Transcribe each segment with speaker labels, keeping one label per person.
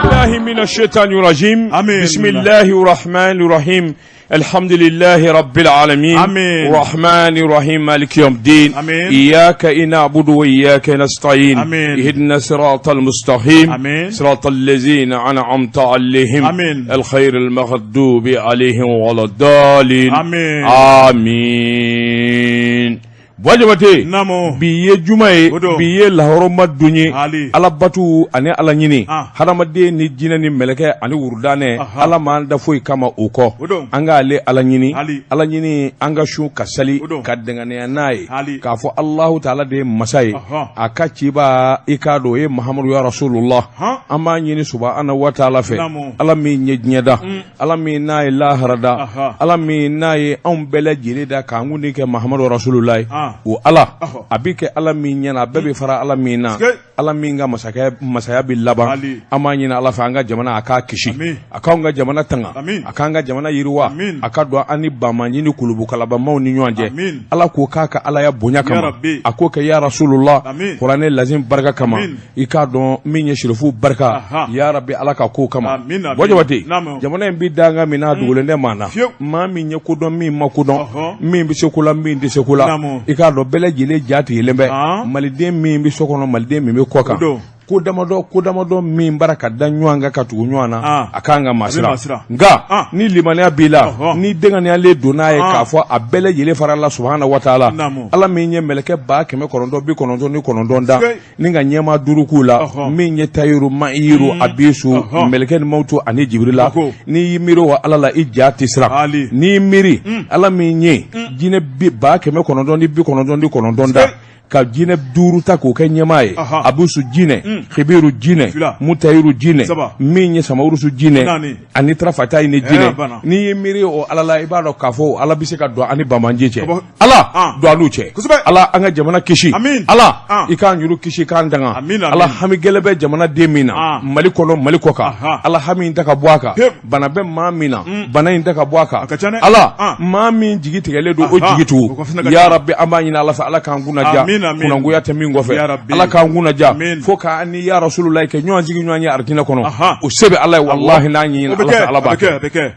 Speaker 1: بالله من الشيطان الرجيم. بسم الله الرحمن الرحيم. الحمد لله رب العالمين. الرحمن الرحيم مالك يوم الدين. إياك نعبد وإياك نستعين. اهدنا الصراط المستقيم. صراط الذين أنعمت عليهم الخير المغضوب عليهم ولا الضالين. آمين. Wajabate biye jumaye biye lahoroma dunye alabatu ani alanyini haramade ni jina ni meleke ani wurdane ala manda foi kama uko anga ale alanyini anga shu kasali kadengane nayi ka fo Allah taala de masai akachi ba ikado e Muhammadu ya Rasulullah ama nyini subhanahu wa taala fe ala mi nyeda ala mi nayi laharada ala mi nayi on bele jirida ka nguni ke Muhammadu Rasulullah o ala abike ala min yana bebe fara ala mina ala minga masaya bil laba amanyina ala fanga jamana aka kishi akanga jamana tanga akanga jamana yirwa akadwa ani bamanyini kulubu kalaba mauni nyanje ala ko kaka ala ya bonya kama akoka ya Rasulullah qur'ane lazim baraka kama ikadon minye shirifu baraka ya rabbi ala ka ko kama wajawati jamana mbi danga mina dugulende mana ma minye kudon mi makudon mi bi sekula mi ndi sekula ikado bele jile jati lembe malide mi bi sokono malide mi koka ko damado min baraka dan nyanga katu nywana akanga masira nga ni limania bila ni dengani ale donaye ka fo abele yele fara Allah subhanahu wa ta'ala ala minye meleke ba keme korondo bi konondo ni konondo nda ninga nyema durukula minye tayiru mairu abisu meleke ni mautu ani jibrila ni yimiro wa ala la ijati sira ni miri ala minye jine bi ba keme korondo ni bi konondo ni konondo nda ka jine duru ta ko kenyamaye abusu jine khibiru jine mutayiru jine minye samaurusu jine ani trafata ni jine ni miri o alala ibado kafo ala bisika do ani bamanjeche ala do anuche ala anga jamana kishi ala ikan yuru kishi kan danga ala hami gelebe jamana demina malikono malikoka ala hami ndaka bwaka bana be mamina bana ndaka bwaka ala mami jigiti gele do o jigitu ya rabbi amanyina ala fa ala kan gunaja kuna nguya temingo fe ala ka nguna ja foka ani ya Rasulullah ke nyo jigi nyo nya artina kono usebe Allah wallahi nanyi ala ba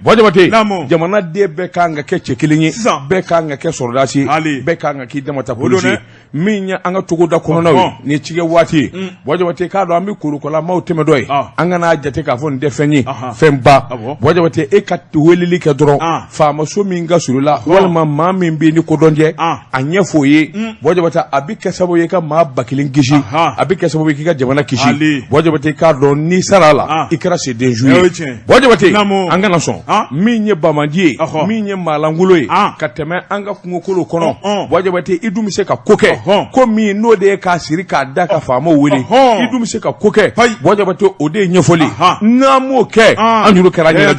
Speaker 1: bojabate jamana de be kanga ke chekilinyi be kanga ke sordasi be kanga ki demata polisi minya anga tugoda kono nawi ni chige wati bojabate ka do ambi kurukola mawteme doy anga na jate ka fon defenyi femba bojabate e kat welili ke dron fama so minga surula walma mami mbi ni ko donje anya foye bojabate abike sabo yeka ma bakilin kishi abike sabo yeka jamana kishi bojabate ka do ni sarala ikra se de juillet bojabate anga na son minye bamandie minye malangulo kateme anga kungokolo kono bojabate idumise ka koke ko mi no de ka sirika daka famo wele idumise ka koke bojabate ode nyefoli namo ke anjuru karanya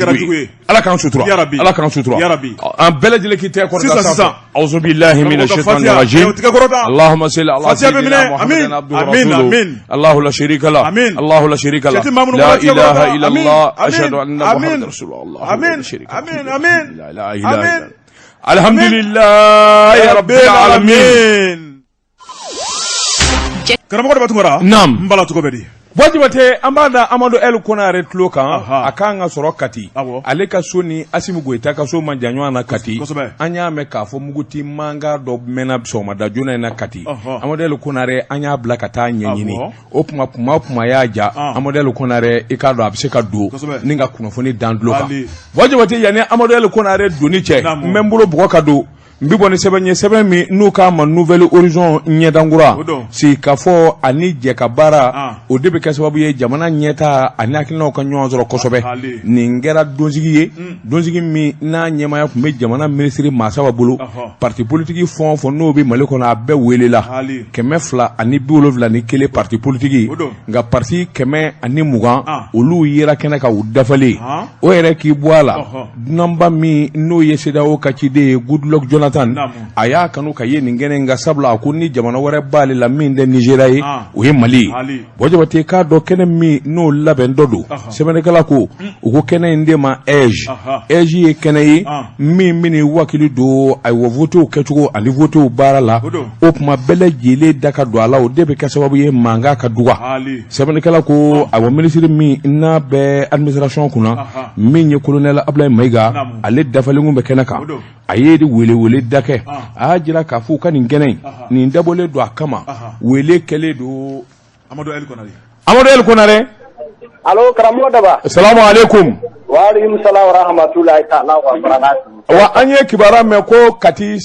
Speaker 1: ala kan sutura ala kan sutura an beledile ki te ko da auzu billahi minash shaitanir rajim اللهم صل على سيدنا محمد عبده ورسوله الله لا شريك له الله لا شريك له لا اله الا الله اشهد ان محمد رسول الله امين امين امين لا اله الا الله الحمد لله يا رب العالمين كرم ko batungora nam mbala to ko bedi wajibate ambada amado el konare tloka akanga sorokati aleka soni asimu goita ka so manjanyo na kati anya me ka fo muguti manga do mena so madajuna na kati amado el konare anya blakata nyanyini opuma yaja amado el konare ikado abseka do ninga kunofoni dandloka wajibate yani amado el konare doniche membulo bwoka do mbiboni sebe mi nuka ma nouvelle horizon nyedangura si kafo ani jekabara o debe kasababu ye jamana nyeta ani akino ka nyonzoro kosobe ningera donzigi mi na nyema ya kume jamana ministry masawa bulu parti politique fon no bi maleko na be welela keme fla ani biwolofla ni kele parti politique nga parti keme ani mugan olu yera kena ka udafale o yere ki bwala namba mi no yeseda o kachide good luck Jonathan Jonathan a y'a kanu ka ye nin kɛnɛ in ka sabula a ko ni jamana wɛrɛ b'ale la min tɛ Nigéria ye o ye Mali ye bon Jabate k'a dɔn kɛnɛ min n'o labɛn dɔ don sɛbɛnnikɛla ko u ko kɛnɛ in de ma EJ ye kɛnɛ ye min bɛna wakili don ayiwa votew kɛcogo ani votew baara la o tuma bɛɛ lajɛlen da ka don a la o de bɛ kɛ sababu ye mankan ka duga sɛbɛnnikɛla ko ayiwa minisiri min n'a bɛ administration kunna min ye colonel Ablaye Mayiga ale dafalenw bɛ kɛnɛ kan a ye de wele da kɛ a y'a jira k'a fɔ ka nin kɛnɛ in nin dabɔlen don a kama wele kɛlen don Amadu El Konare
Speaker 2: Allo karamɔgɔ Daba
Speaker 1: salamu alaikum
Speaker 2: wa alaikum salam wa rahmatulahi ta'ala wa barakatuh
Speaker 1: wa an ye kibaruya mɛn ko Kati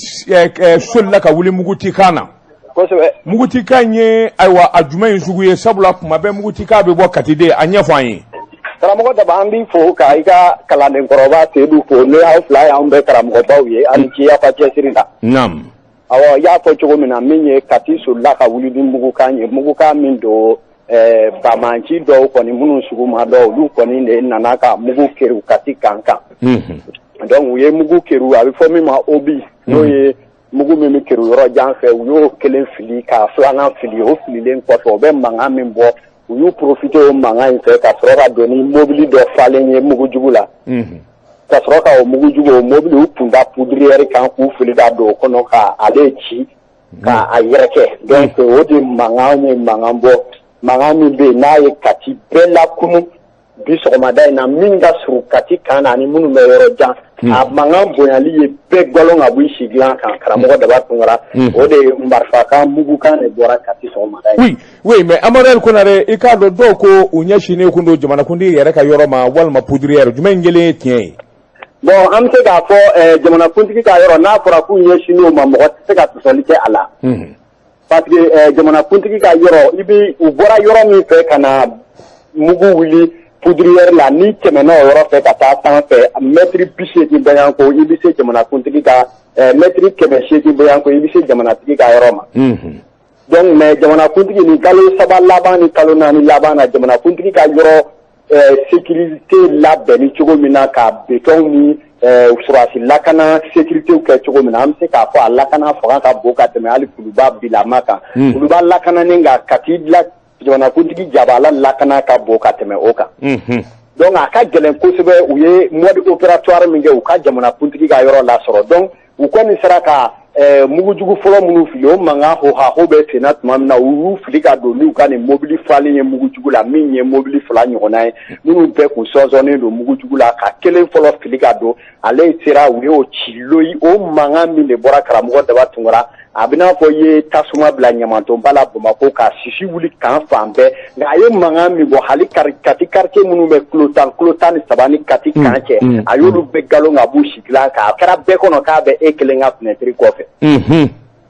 Speaker 1: solila ka wuli Mugutikan na
Speaker 2: kosɛbɛ
Speaker 1: Mugutikan ye ayiwa a jumɛn in sugu ye sabula kuma bɛɛ Mugutikan bɛ bɔ Kati de a ɲɛfɔ an ye
Speaker 2: karamɔgɔ Daba an b'i fo ka i ka kalandenkɔrɔba Seydou fo ne y'aw fila y'anw bɛɛ karamɔgɔbaw ye ani ci aw ka cɛsiri la
Speaker 1: naam
Speaker 2: awɔ y'a fɔ cogo min na min ye Kati solila ka wuli ni Mugukan ye Mugukan min don bamanci dɔw kɔni minnu sugu ma dɔw olu kɔni de nana ka mugu keru Kati kan donc u ye mugu keru a bɛ fɔ min ma Obi n'o ye mugu min bɛ keru yɔrɔ jan fɛ u y'o kelen fili ka filanan fili o fililen kɔfɛ o bɛ mankan min bɔ u y'u profité o mankan in fɛ ka sɔrɔ ka don ni mobili dɔ falen ye mugujugu la ka sɔrɔ ka o mugujugu o mobili u kun da poudrière kan k'u fili da don o kɔnɔ ka ale ci ka a yɛrɛkɛ donc o de mankan ye mankan bɔ mankan min bɛ yen n'a ye Kati bɛɛ lakunu bi sɔgɔmada in na min ka surun Kati kan na ani minnu bɛ yɔrɔ jan a mankan bonyali ye bɛɛ gɔlɔn ka bɔ i sigilan kan karamɔgɔ Daba Tunkara o de ye marifakan mugukan de bɔra Kati sɔgɔmada in
Speaker 1: oui mais Amadu El Konare i k'a dɔn dɔw ko u ɲɛsinnen kun don jamanakuntigi yɛrɛ ka yɔrɔ ma walima poudrière jumɛn kelen ye tiɲɛ ye
Speaker 2: bon an bɛ se k'a fɔ jamanakuntigi ka yɔrɔ n'a fɔra k'u ɲɛsinnen o ma mɔgɔ tɛ se ka sɔsɔli kɛ a la parce que jamanakuntigi ka yɔrɔ u bɔra yɔrɔ min fɛ ka na mugu wuli poudrière la ni tɛmɛna o yɔrɔ fɛ ka taa sanfɛ mètre 80 bɔyanko i bɛ se jamanakuntigi ka mètre 800 bɔyanko i bɛ se jamanatigi ka yɔrɔ ma donc mais jamanakuntigi ni kalo 3 laban ni kalo 4 laban na jamanakuntigi ka yɔrɔ sécurité labɛnni cogo min na ka béton ni surasi lakana sécurité kɛ cogo min na an bɛ se k'a fɔ a lakana fanga ka bon ka tɛmɛ hali Kuluba bilama kan Kuluba lakananen ka Kati jamanakuntigi Jabala lakana ka bon ka tɛmɛ o kan donc a ka gɛlɛn kosɛbɛ u ye mode opératoire min kɛ u ka jamanakuntigi ka yɔrɔ lasɔrɔ donc u kɔni sera ka mugujugu fɔlɔ minnu fili o mankan hohaho bɛ senna tuma min na u y'u fili ka don n'u ka nin mobili falen ye mugujugu la min ye mobili 2 ɲɔgɔnna ye minnu bɛɛ kun sɔnsɔnnen don mugujugu la ka kelen fɔlɔ fili ka don ale sera u y'o ci loyi o mankan min de bɔra karamɔgɔ Daba Tunkara a bɛ n'a fɔ i ye tasuma bila ɲamantonba la Bamakɔ ka sisi wuli kan fan bɛɛ nka a ye mankan min bɔ hali Kati quartier minnu bɛ kilo 13 ni Kati kan cɛ a y'olu bɛɛ galon ka b'u sigilan kan a kɛra bɛɛ kɔnɔ k'a bɛ e kelen ka fenêtre kɔfɛ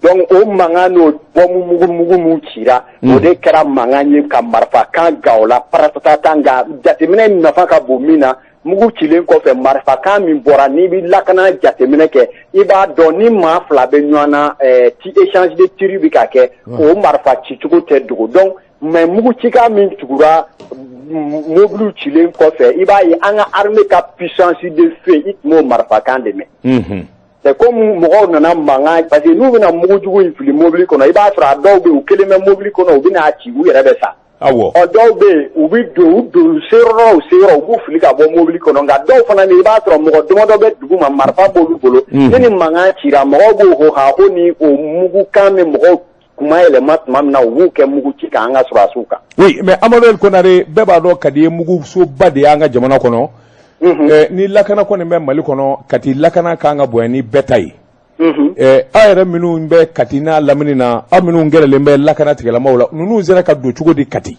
Speaker 2: donc o mankan n'o bɔmu mugu min cira o de kɛra mankan ye ka marifakan ga o la paratata nka jateminɛ nafa ka bon min na mugu cilen kɔfɛ marifakan min bɔra n'i bɛ lakana jateminɛ kɛ i b'a dɔn ni maa fila bɛ ɲɔgɔn na échange de tir bɛ ka kɛ o marifa cicogo tɛ dogo donc mais mugu cikan min tugura mobile cilen kɔfɛ i b'a ye an ka armée ka puissance de feu i tun b'o marifakan de mɛn c'est comme mɔgɔw nana mankan parce que n'u bɛna mugujugu in fili mobile kɔnɔ i b'a sɔrɔ a dɔw bɛ yen u kelen bɛ mobile kɔnɔ u bɛna ci u yɛrɛ bɛ sa dɔw bɛ yen u bɛ don se yɔrɔ u b'u fili ka bɔ mobile kɔnɔ nka dɔw fana i b'a sɔrɔ mɔgɔ damadɔ bɛ dugu ma marifa b'olu bolo ni mankan cira mɔgɔw b'o hohaho ni o mugukan min mɔgɔw kuma yɛlɛma tuma min na u b'u kɛ mugu ci k'an ka surasiw kan.
Speaker 1: oui mais Amadu El Konare bɛɛ b'a dɔn Kati ye mugusoba de y'an ka jamana kɔnɔ ni lakana kɔni bɛ Mali kɔnɔ Kati lakana kan ka bonya ni bɛɛ ta ye aw yɛrɛ minnu bɛ Kati n'a lamini na aw minnu gɛrɛlen bɛ lakana tigɛlamaw la ninnu sera ka don cogo di Kati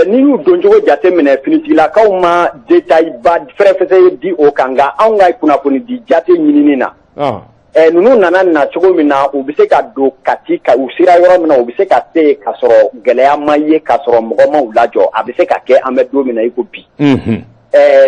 Speaker 2: ni y'u don cogo jate minɛ finitigilakaw ma détail ba fɛrɛfɛsɛ di o kan nka anw ka kunnafoni di jate ɲinini na ninnu nana na cogo min na u bɛ se ka don Kati u sera yɔrɔ min na u bɛ se ka se ka sɔrɔ gɛlɛya ma ye ka sɔrɔ mɔgɔ ma u lajɔ a bɛ se ka kɛ an bɛ don min na i ko bi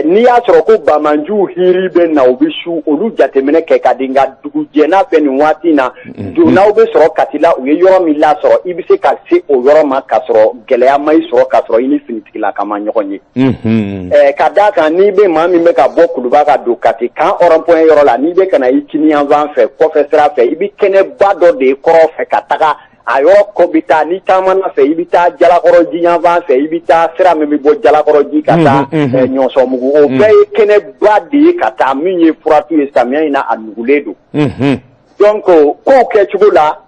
Speaker 2: n'i y'a sɔrɔ ko Bamanju hiri bɛ na u bɛ su olu jateminɛ kɛ ka di nka dugujɛna fɛ nin waati in na donnaw bɛ sɔrɔ Kati la u ye yɔrɔ min lasɔrɔ i bɛ se ka se o yɔrɔ ma k'a sɔrɔ gɛlɛya ma i sɔrɔ k'a sɔrɔ i ni finitigilaka ma ɲɔgɔn ye ka d'a kan n'i bɛ maa min bɛ ka bɔ Kuluba ka don Kati kan rond-point yɔrɔ la n'i bɛ ka na i Kiniyanfan fɛ kɔfɛ sira fɛ i bɛ kɛnɛba dɔ de kɔrɔ fɛ ka taga a yɔrɔ kɔ bɛ taa ni caman fɛ i bɛ taa Jalakɔrɔji yanfan fɛ i bɛ taa sira min bɛ bɔ Jalakɔrɔji ka taa Ɲɔsɔnbugu o bɛɛ ye kɛnɛba de ye ka taa min ye furatu ye samiya in na a nugulen don donc kow kɛcogo la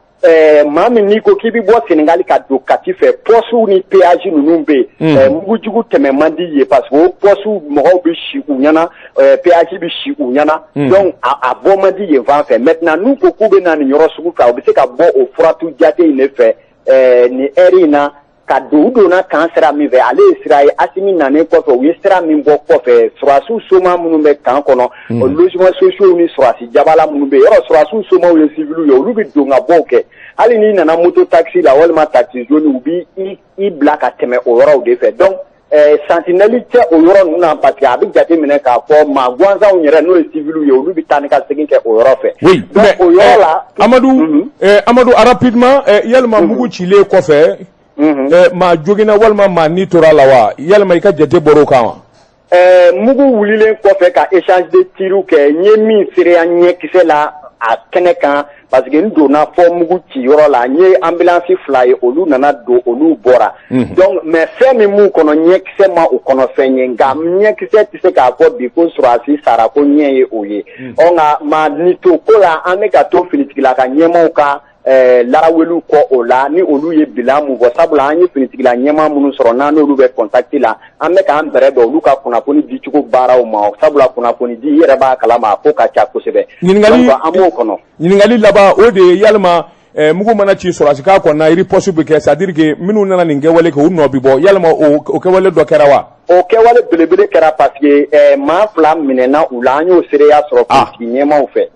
Speaker 2: maa min n'i ko k'i bɛ bɔ Senegali ka don Kati fɛ pɔsiw ni péage ninnu bɛ yen mugujugu tɛmɛ man di ye parce que o pɔsiw mɔgɔw bɛ si u ɲɛna péage bɛ si u ɲɛna donc a bɔ man di yen fan fɛ maintenant n'u ko k'u bɛ na nin yɔrɔ sugu fɛ u bɛ se ka bɔ o furatu jate in de fɛ nin heure in na ka don u donna kan sira min fɛ ale ye sira ye Asimi nanen kɔfɛ u ye sira min bɔ kɔfɛ surasiw soma minnu bɛ kan kɔnɔ logements sociaux ni surasi jabala minnu bɛ yen yɔrɔ surasiw somaw ye civils ye olu bɛ don ka bɔw kɛ hali n'i nana moto taxi la walima taxi jaune u b'i bila ka tɛmɛ o yɔrɔw de fɛ donc sentinelle tɛ o yɔrɔ ninnu na parce que a bɛ jateminɛ k'a fɔ maa gansanw yɛrɛ n'o ye civils ye olu bɛ taa ni ka segin kɛ o yɔrɔ fɛ donc o yɔrɔ la
Speaker 1: Amadou rapidement yalima mugu cilen kɔfɛ maa joginna walima maa ni tora la wa yalima i ka jate bɔr'o kan wa
Speaker 2: mugu wulilen kɔfɛ ka échange de tirs kɛ n ye min seereya ɲɛkisɛ la a kɛnɛ kan parce que n donna fɔ mugu ci yɔrɔ la n ye ambulance 2 ye olu nana don olu bɔra donc mais fɛn min m'u kɔnɔ ɲɛkisɛ ma u kɔnɔ fɛn ye nka ɲɛkisɛ tɛ se k'a fɔ bi ko surasi sara ko ɲɛ ye o ye nka maa ni to ko la an bɛ ka to finitigilaka ɲɛmaw ka laraweliw kɔ o la ni olu ye bilan mun fɔ sabula an ye finitigila ɲɛmaa minnu sɔrɔ n'an n'olu bɛ contact la an bɛ k'an bɛrɛ bɛn olu ka kunnafoni dicogo baaraw ma sabula kunnafoni di i yɛrɛ b'a kalama a ko ka ca kosɛbɛ donc an b'o kɔnɔ
Speaker 1: ɲininkali laban o de ye yalima mugu mana ci sɔrɔsi k'a kɔnɔna riposte bɛ kɛ c'est à dire que minnu nana nin kɛwale kɛ u nɔ bi bɔ yalima o kɛwale dɔ kɛra wa
Speaker 2: o kɛwale belebele kɛra parce que maa 2 minɛna u la an y'o seereya sɔrɔ politique ɲɛmaaw fɛ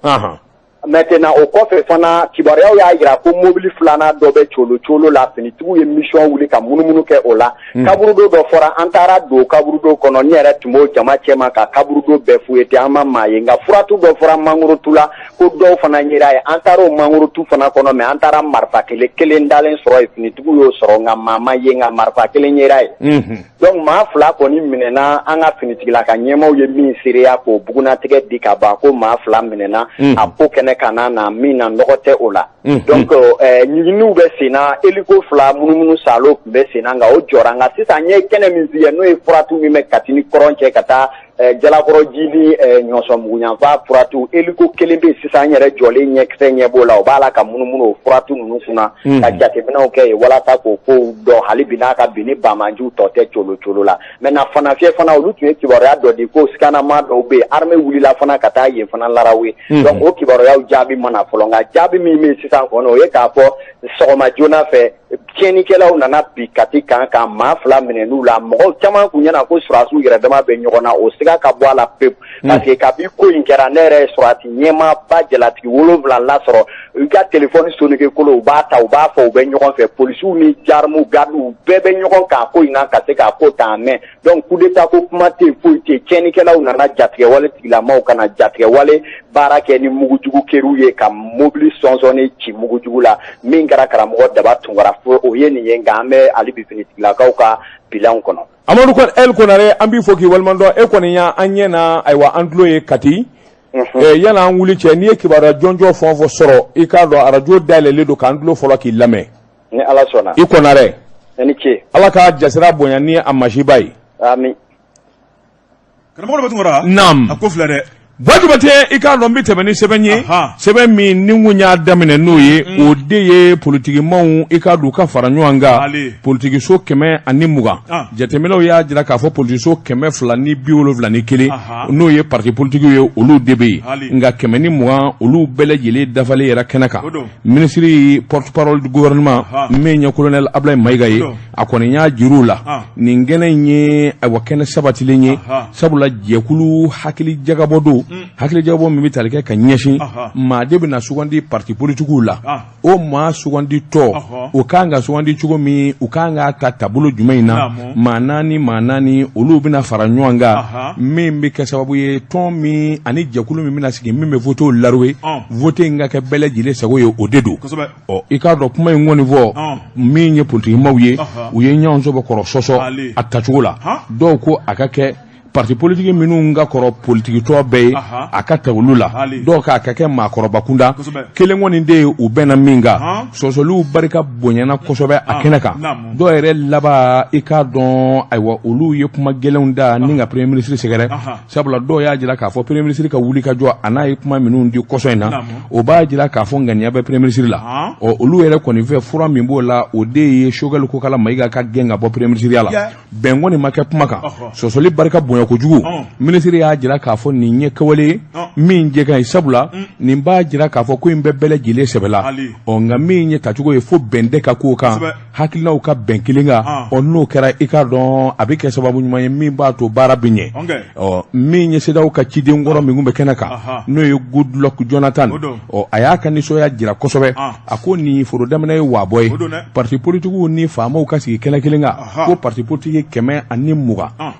Speaker 2: maintenant o kɔfɛ fana kibaruyaw y'a jira ko mobili 2nan dɔ bɛ colo la finitigiw ye mission wuli ka munumunu kɛ o la kaburudo dɔ fɔra an taara don kaburudo kɔnɔ ne yɛrɛ tun b'o jama cɛma ka kaburudo bɛɛ fouillé an ma maa ye nka furatu dɔ fɔra mangorotu la ko dɔw fana yera ye an taara o mangorotu fana kɔnɔ mais an taara marifa kelen dalen sɔrɔ ye finitigiw y'o sɔrɔ nka maa ma ye nka marifa kelen yera ye donc maa 2 kɔni minɛna an ka finitigilaka ɲɛmaw ye min seereya k'o bugunatigɛ di ka ban ko maa 2 minɛna a ko kɛnɛ kana na min na nɔgɔ tɛ o la donc ɲininiw bɛ sen na hélico 2 munumunu salo tun bɛ sen na nka o jɔra nka sisan n ye kɛnɛ min f'i ye n'o ye furatu min bɛ Kati ni kɔrɔn cɛ ka taa Jalakɔrɔji ni Ɲɔsɔnbugu yanfan furatu hélico 1 bɛ sisan n yɛrɛ jɔlen ɲɛkisɛ ɲɛ b'o la o b'a la ka munumunu o furatu ninnu kunna ka jateminɛw kɛ yen walasa k'o kow dɔn hali bi n'a ka bin ni Bamanju tɔ tɛ colo la maintenant fanafiyɛ fana olu tun ye kibaruya dɔ di ko scannement dɔw bɛ yen armée wulila fana ka taa yen fana larawe donc o kibaruyaw jaabi mana fɔlɔ nka jaabi min bɛ sisan kɔnɔ o ye k'a fɔ sɔgɔma joona fɛ tiɲɛnikɛlaw nana bi Kati kan ka maa 2 minɛn'u la mɔgɔw caman kun ɲɛna ko surasiw yɛrɛ dama bɛ ɲɔgɔn na o siga ka bɔ a la pewu parce que kabi ko in kɛra ne yɛrɛ ye surasi ɲɛmaa ba jalatigi 7 lasɔrɔ u ka téléphone sonnerie kolo u b'a ta u b'a fɔ u bɛ ɲɔgɔn fɛ polisiw ni gendarmes gardiw bɛɛ bɛ ɲɔgɔn kan ko in na ka se k'a ko ta mɛn donc coup d'état ko kuma tɛ yen foyi tɛ yen tiɲɛnikɛlaw nana jatigɛwale tigilamaw kana jatigɛwale baara kɛ ni mugujugu kɛr'u ye ka mobili sɔnsɔnni ci mugujugu la min kɛra karamɔgɔ Daba Tunkara fo o ye nin ye nka an bɛ hali bi finitigilakaw ka bilanw kɔnɔ.
Speaker 1: Amadou El Konare an b'i fɔ k'i walimadɔn e kɔni y'an ɲɛ na ayiwa an tulo ye Kati yala an wuli cɛ n'i ye kibaruya jɔnjɔ fɛn o fɛn sɔrɔ i k'a dɔn arajo dayɛlɛlen don k'an tulo fɔlɔ k'i lamɛn
Speaker 2: ni Ala sɔnna
Speaker 1: i Konare
Speaker 2: i ni ce
Speaker 1: Ala ka jasira bonya ni a masiba ye
Speaker 2: amin
Speaker 3: karamɔgɔ Daba Tunkara
Speaker 1: naam
Speaker 3: a ko filɛ dɛ
Speaker 1: Wajibate i k'a dɔn n bɛ tɛmɛ ni sɛbɛn ye sɛbɛn min ni n kun y'a daminɛ n'o ye o de ye politikimaw i k'a dɔn ka fara ɲɔgɔn kan politikiso 120 jateminɛw y'a jira k'a fɔ politikiso 271 n'o ye parti politikiw ye olu de bɛ yen nka 120 olu bɛɛ lajɛlen dafalen yɛrɛ kɛnɛ kan minisiri porte-parole du gouvernement min ye colonel Ablaye Mayiga ye a kɔni y'a jir'u la nin kɛnɛ in ye ayiwa kɛnɛ sabatilen ye sabula jɛkulu hakili jagabɔ don hakili jabo min bi talike ka ɲɛsin maa de bɛna sugandi parti politiquew la o maa sugandi tɔ o kan ka sugandi cogo min u kan ka ta taabolo jumɛn in na maa naani olu bɛna fara ɲɔgɔn kan min bɛ kɛ sababu ye tɔn min ani jɛkulu min bɛna sigi min bɛ votew laroué vote in ka kɛ bɛɛ lajɛlen sago ye o de don i k'a dɔn kuma in kɔni fɔ min ye politikimaw ye u ye ɲɔgɔn sɔbɔ kɔrɔ sɔsɔ a tacogo la dɔw ko a ka kɛ parti politique minnu ka kɔrɔ politiki tɔ bɛɛ ye a ka ta olu la dɔw k'a ka kɛ maakɔrɔba kunda kelen kɔni de ye u bɛnna min kan sɔsɔliw barika bonyana kosɛbɛ a kɛnɛ kan dɔw yɛrɛ laban i k'a dɔn ayiwa olu ye kuma gɛlɛnw da ni ka premier ministre sɛgɛrɛ sabula dɔw y'a jira k'a fɔ premier ministre ka wuli ka jɔ a n'a ye kuma minnu di kɔsɔn in na o b'a jira k'a fɔ ŋaniya bɛ premier ministre la olu yɛrɛ kɔni fɛ fura min b'o la o de ye Choguel Kokala Mayiga ka gɛn ka bɔ premier ministre la bɛn kɔni ma kɛ kuma kan sɔsɔli barika bonya kojugu ministre y'a jira k'a fɔ nin ye kawale min jɛ ka ɲi sabula nin b'a jira k'a fɔ ko in bɛ bɛɛ lajɛlen sɛbɛla nka min ye tacogo ye fo bɛn tɛ ka k'o kan hakilinaw ka bɛn kelen kan n'o kɛra i k'a dɔn a bɛ kɛ sababu ɲuman ye min b'a to baara bɛ ɲɛ min ye CEDEAO ka ciden kɔrɔ min bɛ kɛnɛ kan n'o ye Goodluck Jonathan a y'a ka nisɔndiya jira kosɛbɛ a ko nin foro daminɛ ye waabɔ ye parti politigiw ni faamaw ka sigi kɛnɛ kelen kan ko parti politique 120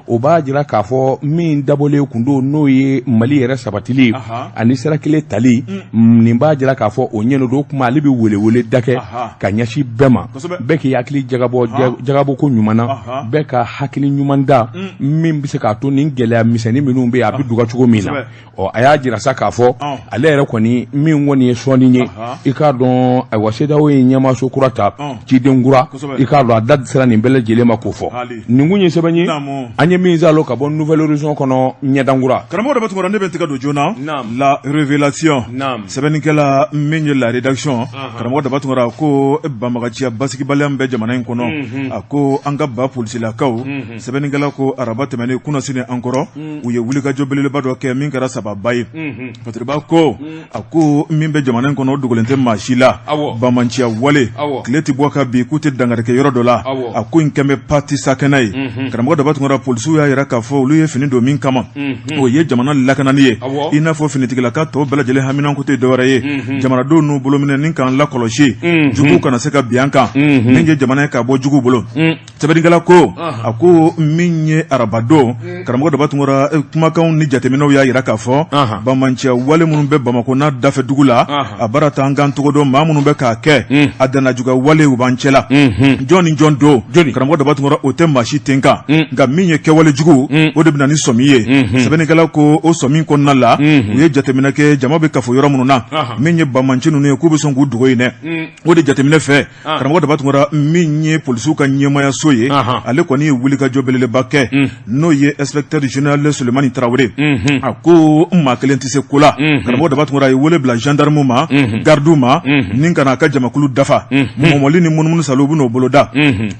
Speaker 1: o b'a jira k'a fɔ min dabɔlen kun don n'o ye Mali yɛrɛ sabatili ani sira kelen tali nin b'a jira k'a fɔ o ɲɛnɛ don kuma ale bɛ welewele da kɛ ka ɲɛsin bɛɛ ma bɛɛ k'i hakili jagabɔ ko ɲuman na bɛɛ ka hakili ɲuman da min bɛ se k'a to nin gɛlɛya misɛnnin minnu bɛ a bɛ duga cogo min na a y'a jira sa k'a fɔ ale yɛrɛ kɔni min kɔni ye sɔɔni ye i k'a dɔn ayiwa CEDEAO ye ɲɛmaaso kura ta ciden kura i k'a dɔn a da sera nin bɛɛ lajɛlen ma k'o fɔ nin kun ye sɛbɛn ye an ye min zalo ka bɔ Nouvelle Horizon kɔnɔ ɲɛdankura
Speaker 3: karamɔgɔ dɔ bɛ tugura ne bɛ tigɛ don joona la révélation sɛbɛnnikɛla min ye la rédaction karamɔgɔ dɔ bɛ tugura ko banbagaciya basigibaliya bɛ jamana in kɔnɔ a ko an ka ba polisilakaw sɛbɛnnikɛla ko araba tɛmɛnen kunasini an kɔrɔ u ye wulikajɔ belebeleba dɔ kɛ min kɛra sababa ye patriba ko a ko min bɛ jamana in kɔnɔ o dogolen tɛ maa si la bamanciya wale tile tɛ bɔ ka bi k'u tɛ dangarikɛ yɔrɔ dɔ la a ko in kɛn bɛ parti sakɛnɛ ye karamɔgɔ dɔ bɛ tugura polisiw y'a yɛrɛ k'a fɔ olu ye fini don min kama o ye jamana lakanani ye i n'a fɔ finitigilaka tɔw bɛɛ lajɛlen haminanko tɛ dɔwɛrɛ ye jamanadenw n'u bolo minɛ ni k'an lakɔlɔsi juguw kana se ka bin an kan min ye jamana ye k'a bɔ juguw bolo sɛbɛnnikɛla ko a ko min ye arabadon karamɔgɔ daba tungora kumakanw ni jateminɛw y'a yira k'a fɔ bamanciya wale minnu bɛ Bamako n'a dafɛ dugu la a baara t'an kan togo dɔn maa minnu bɛ k'a kɛ a danajuga wale u b'an cɛla jɔn ni jɔn don karamɔgɔ daba tungora o tɛ maa si ten kan nka min ye kɛwale jugu o de bɛ na ni sɔmi ye sɛbɛnnikɛla ko o sɔmi kɔnɔna la u ye jateminɛ kɛ jama bɛ kafo yɔrɔ minnu na min ye bamanci ninnu ye k'u bɛ sɔn k'u dogo yen dɛ o de jateminɛ fɛ karamɔgɔ daba tungora min ye polisiw ka ɲɛmayaso ye ale kɔni ye wulikajɔ belebeleba kɛ n'o ye inspecteur général Sulemani Traoré a ko maa kelen tɛ se ko la karamɔgɔ daba tungora a ye wele bila gendarme ma gardiw ma ni ka n'a ka jamakulu dafa mɔmɔli ni munumunu salo u bɛ n'o boloda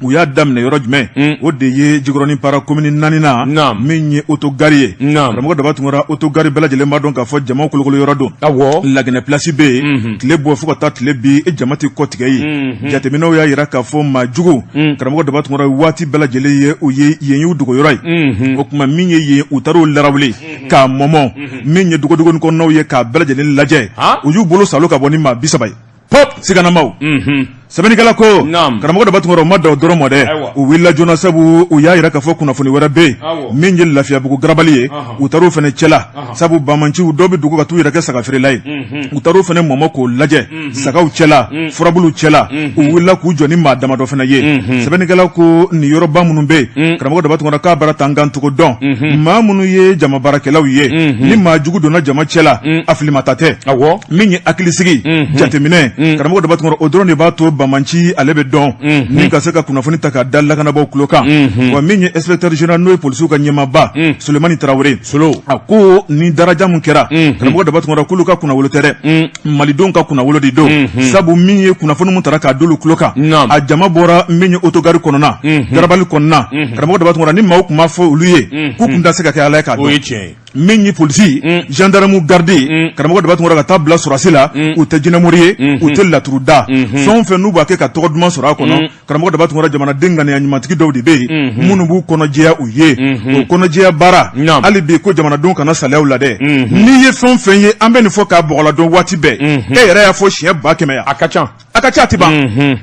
Speaker 3: u y'a daminɛ yɔrɔ jumɛn o de ye Jikɔrɔni para commune 4nan min ye autogari ye karamɔgɔ daba tungora autogari bɛɛ lajɛlen b'a dɔn k'a fɔ jamaw kolokolo yɔrɔ don Laginɛ place bɛ yen tile bɔ fo ka taa tile bi jama tɛ kɔtigɛ ye jateminɛw y'a yira k'a fɔ maa jugu karamɔgɔ daba tungora waati bɛɛ lajɛlen ye u ye yen y'u dogo yɔrɔ ye o tuma min ye yen u taar'o larawuli k'a mɔmɔ min ye dogodogoni kɔnɔnaw ye k'a bɛɛ lajɛlen lajɛ u y'u bolo salo ka bɔ ni maa 30 ye pop siganamaw sɛbɛnnikɛla ko karamɔgɔ daba tungora u ma da o dɔrɔn ma dɛ u wulila joona sabu u y'a yira k'a fɔ kunnafoni wɛrɛ bɛ yen min ye Lafiyabugu garabali ye u taar'o fana cɛla sabu bamanciw dɔw bɛ dugu ka t'u yɛrɛ kɛ sagafeerela ye u taar'o fana mɔmɔ k'o lajɛ sagaw cɛla furabuluw cɛla u wulila k'u jɔ ni maa damadɔ fana ye sɛbɛnnikɛla ko nin yɔrɔba minnu bɛ yen karamɔgɔ daba tungora k'a baara t'an kan cogo dɔn maa minnu ye jama baarakɛlaw ye ni maa jugu donna jama cɛla a filimata tɛ min ye hakilisigi jateminɛ karamɔgɔ daba tungora o dɔrɔn de b'a to bamanci ale bɛ dɔn ni ka se ka kunnafoni ta ka da lakanabaaw tulo kan wa min ye inspecteur général n'o ye polisiw ka ɲɛmaaba Sulemani Traoré a ko ni daraja mun kɛra karamɔgɔ daba tungora k'olu ka kunnawolo tɛ dɛ malidenw ka kunnawolo de don sabu min ye kunnafoni mun tara k'a d'olu tulo kan a jama bɔra min ye autogari kɔnɔna garabali kɔnɔna karamɔgɔ daba tungora ni maaw tun b'a fɔ olu ye k'u tun tɛ se ka kɛ ala ye k'a dɔn min ye polisi gendarme garde karamɔgɔ daba tun ka taa bila sɔrɔsi la u tɛ jinɛmori ye u tɛ laturu da fɛn fɛn n'u b'a kɛ ka tɔgɔ duman sɔrɔ a kɔnɔ karamɔgɔ daba tun jamanaden ŋaniya ɲumantigi dɔw de bɛ yen minnu b'u kɔnɔjɛya u ye o kɔnɔjɛya baara hali bi ko jamanadenw kana saliyaw la dɛ n'i ye fɛn fɛn ye an bɛ nin fɔ k'a bɔgɔladon waati bɛɛ e yɛrɛ y'a fɔ siɲɛ 100 yan a ka ca a ti ban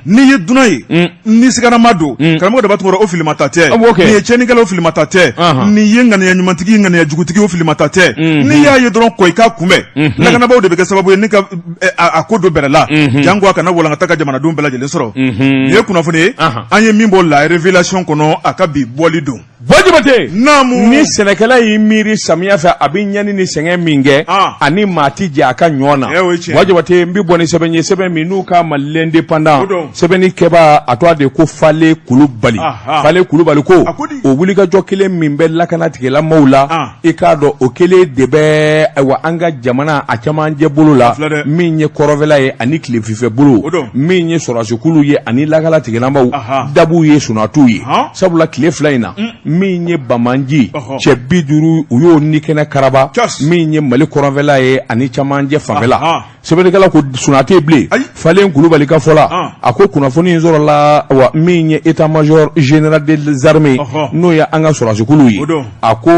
Speaker 3: n'i ye dunan ye ni sigarama don karamɔgɔ daba tun o filimata tɛ n'i ye cɛnnikɛlaw filimata tɛ n'i ye ŋaniya ɲumantigi ŋaniya jugutigi o filimata tɛ n'i y'a ye dɔrɔn kɔ i k'a kunbɛn lakanabaaw de bɛ kɛ sababu ye ni ka a ko dɔ bɛrɛ la jango a kana walankata ka jamanadenw bɛɛ lajɛlen sɔrɔ nin ye kunnafoni ye an ye min bɔ la révélation kɔnɔ a ka bi bɔli don
Speaker 1: Wajibate ni sɛnɛkɛla y'i miiri samiya fɛ a bɛ ɲani ni sɛgɛn min kɛ ani maa ti jɛ a ka ɲɔ na wajibate n bɛ bɔ ni sɛbɛn ye sɛbɛn min n'u ka Mali indépendant sɛbɛnni kɛbaa a tɔgɔ de ko Fale Kulubali Fale Kulubali ko o wulikajɔ kelen min bɛ lakana tigilamaaw la i k'a dɔn o kelen de bɛ ayiwa an ka jamana a camancɛ bolo la min ye kɔrɔfɛla ye ani tilefifɛ bolo min ye sɔrɔsikulu ye ani lakana tigilamaaw dabu ye sunatuw ye sabula tile 2 in na min ye Bamanji cɛ 50 u y'o ni kɛnɛ karaba min ye Mali kɔrɔnfɛla ye ani camancɛ fanfɛla sɛbɛnnikɛla ko Sunate bilen Falen Kulubali ka fɔ la a ko kunnafoni in sɔrɔ la wa min ye état major général des armées n'o ye an ka sɔrɔsikulu ye a ko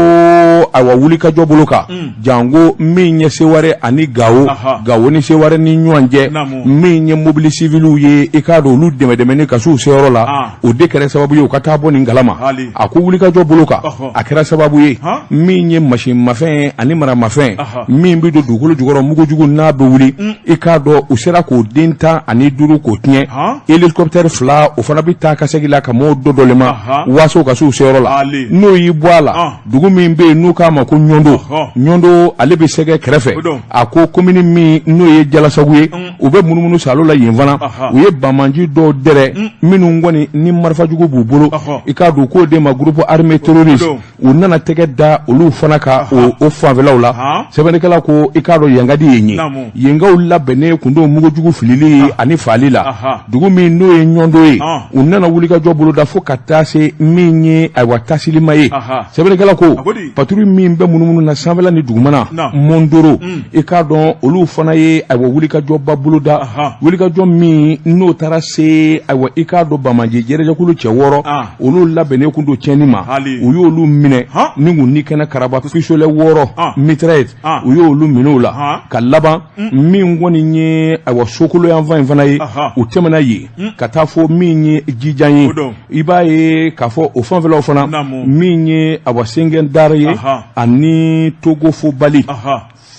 Speaker 1: ayiwa wulikajɔ bolo kan jango min ye Seware ani Gawo ni Seware ni ɲɔgɔn cɛ min ye mobili civiliw ye i k'a dɔn olu dɛmɛdɛmɛni ka s'u seyɔrɔ la o de kɛra sababu ye u ka taa bɔ nin kalama a ko wulikajɔ bolo kan a kɛra sababu ye min ye machine mafɛn ani maramafɛn min bɛ don dugukolo jukɔrɔ mugujugu n'a bɛ wuli i k'a dɔn u sera k'o den 15 k'o tiɲɛ hélicoptère 2 o fana bɛ taa ka segin la ka mɔɔw dɔdɔlen ma waaso ka s'u seyɔrɔ la n'o y'i bɔ a la dugu min bɛ yen n'u k'a ma ko ɲɔndo ale bɛ sɛgɛ kɛrɛfɛ a ko commune min n'o ye Jalasagu ye u bɛ munumunu salo la yen fana u ye Bamanji dɔw dɛrɛ minnu kɔni ni marifajugu b'u bolo i k'a dɔn k'o de ma groupe armé terroriste u nana tɛgɛ da olu fana ka o fanfɛlaw la sɛbɛnnikɛla ko i k'a dɔn yangadi ye yengaw labɛnnen kun don mugujugu filili ani faali la dugu min n'o ye ɲɔndo ye u nana wulikajɔ boloda fo ka taa se min ye ayiwa tasilima ye sɛbɛnnikɛla ko patrouille min bɛ munumunu na sanfɛla ni dugumana Mondoro i k'a dɔn olu fana ye ayiwa wulikajɔba boloda wulikajɔ min n'o taara se ayiwa i k'a dɔn Bamanji jɛrɛjɛkulu cɛ 6 olu labɛnnen kun don tiɲɛni ma u y'olu minɛ ni kun ni kɛnɛ karaba pistolet 6 mitraillette u y'olu minɛ o la ka laban min kɔni ye ayiwa sokolo yanfan in fana ye u tɛmɛna yen ka taa fɔ min ye Jijan ye i b'a ye k'a fɔ o fanfɛlaw fana min ye ayiwa Sengɛn Dare ye ani Togo fo Bali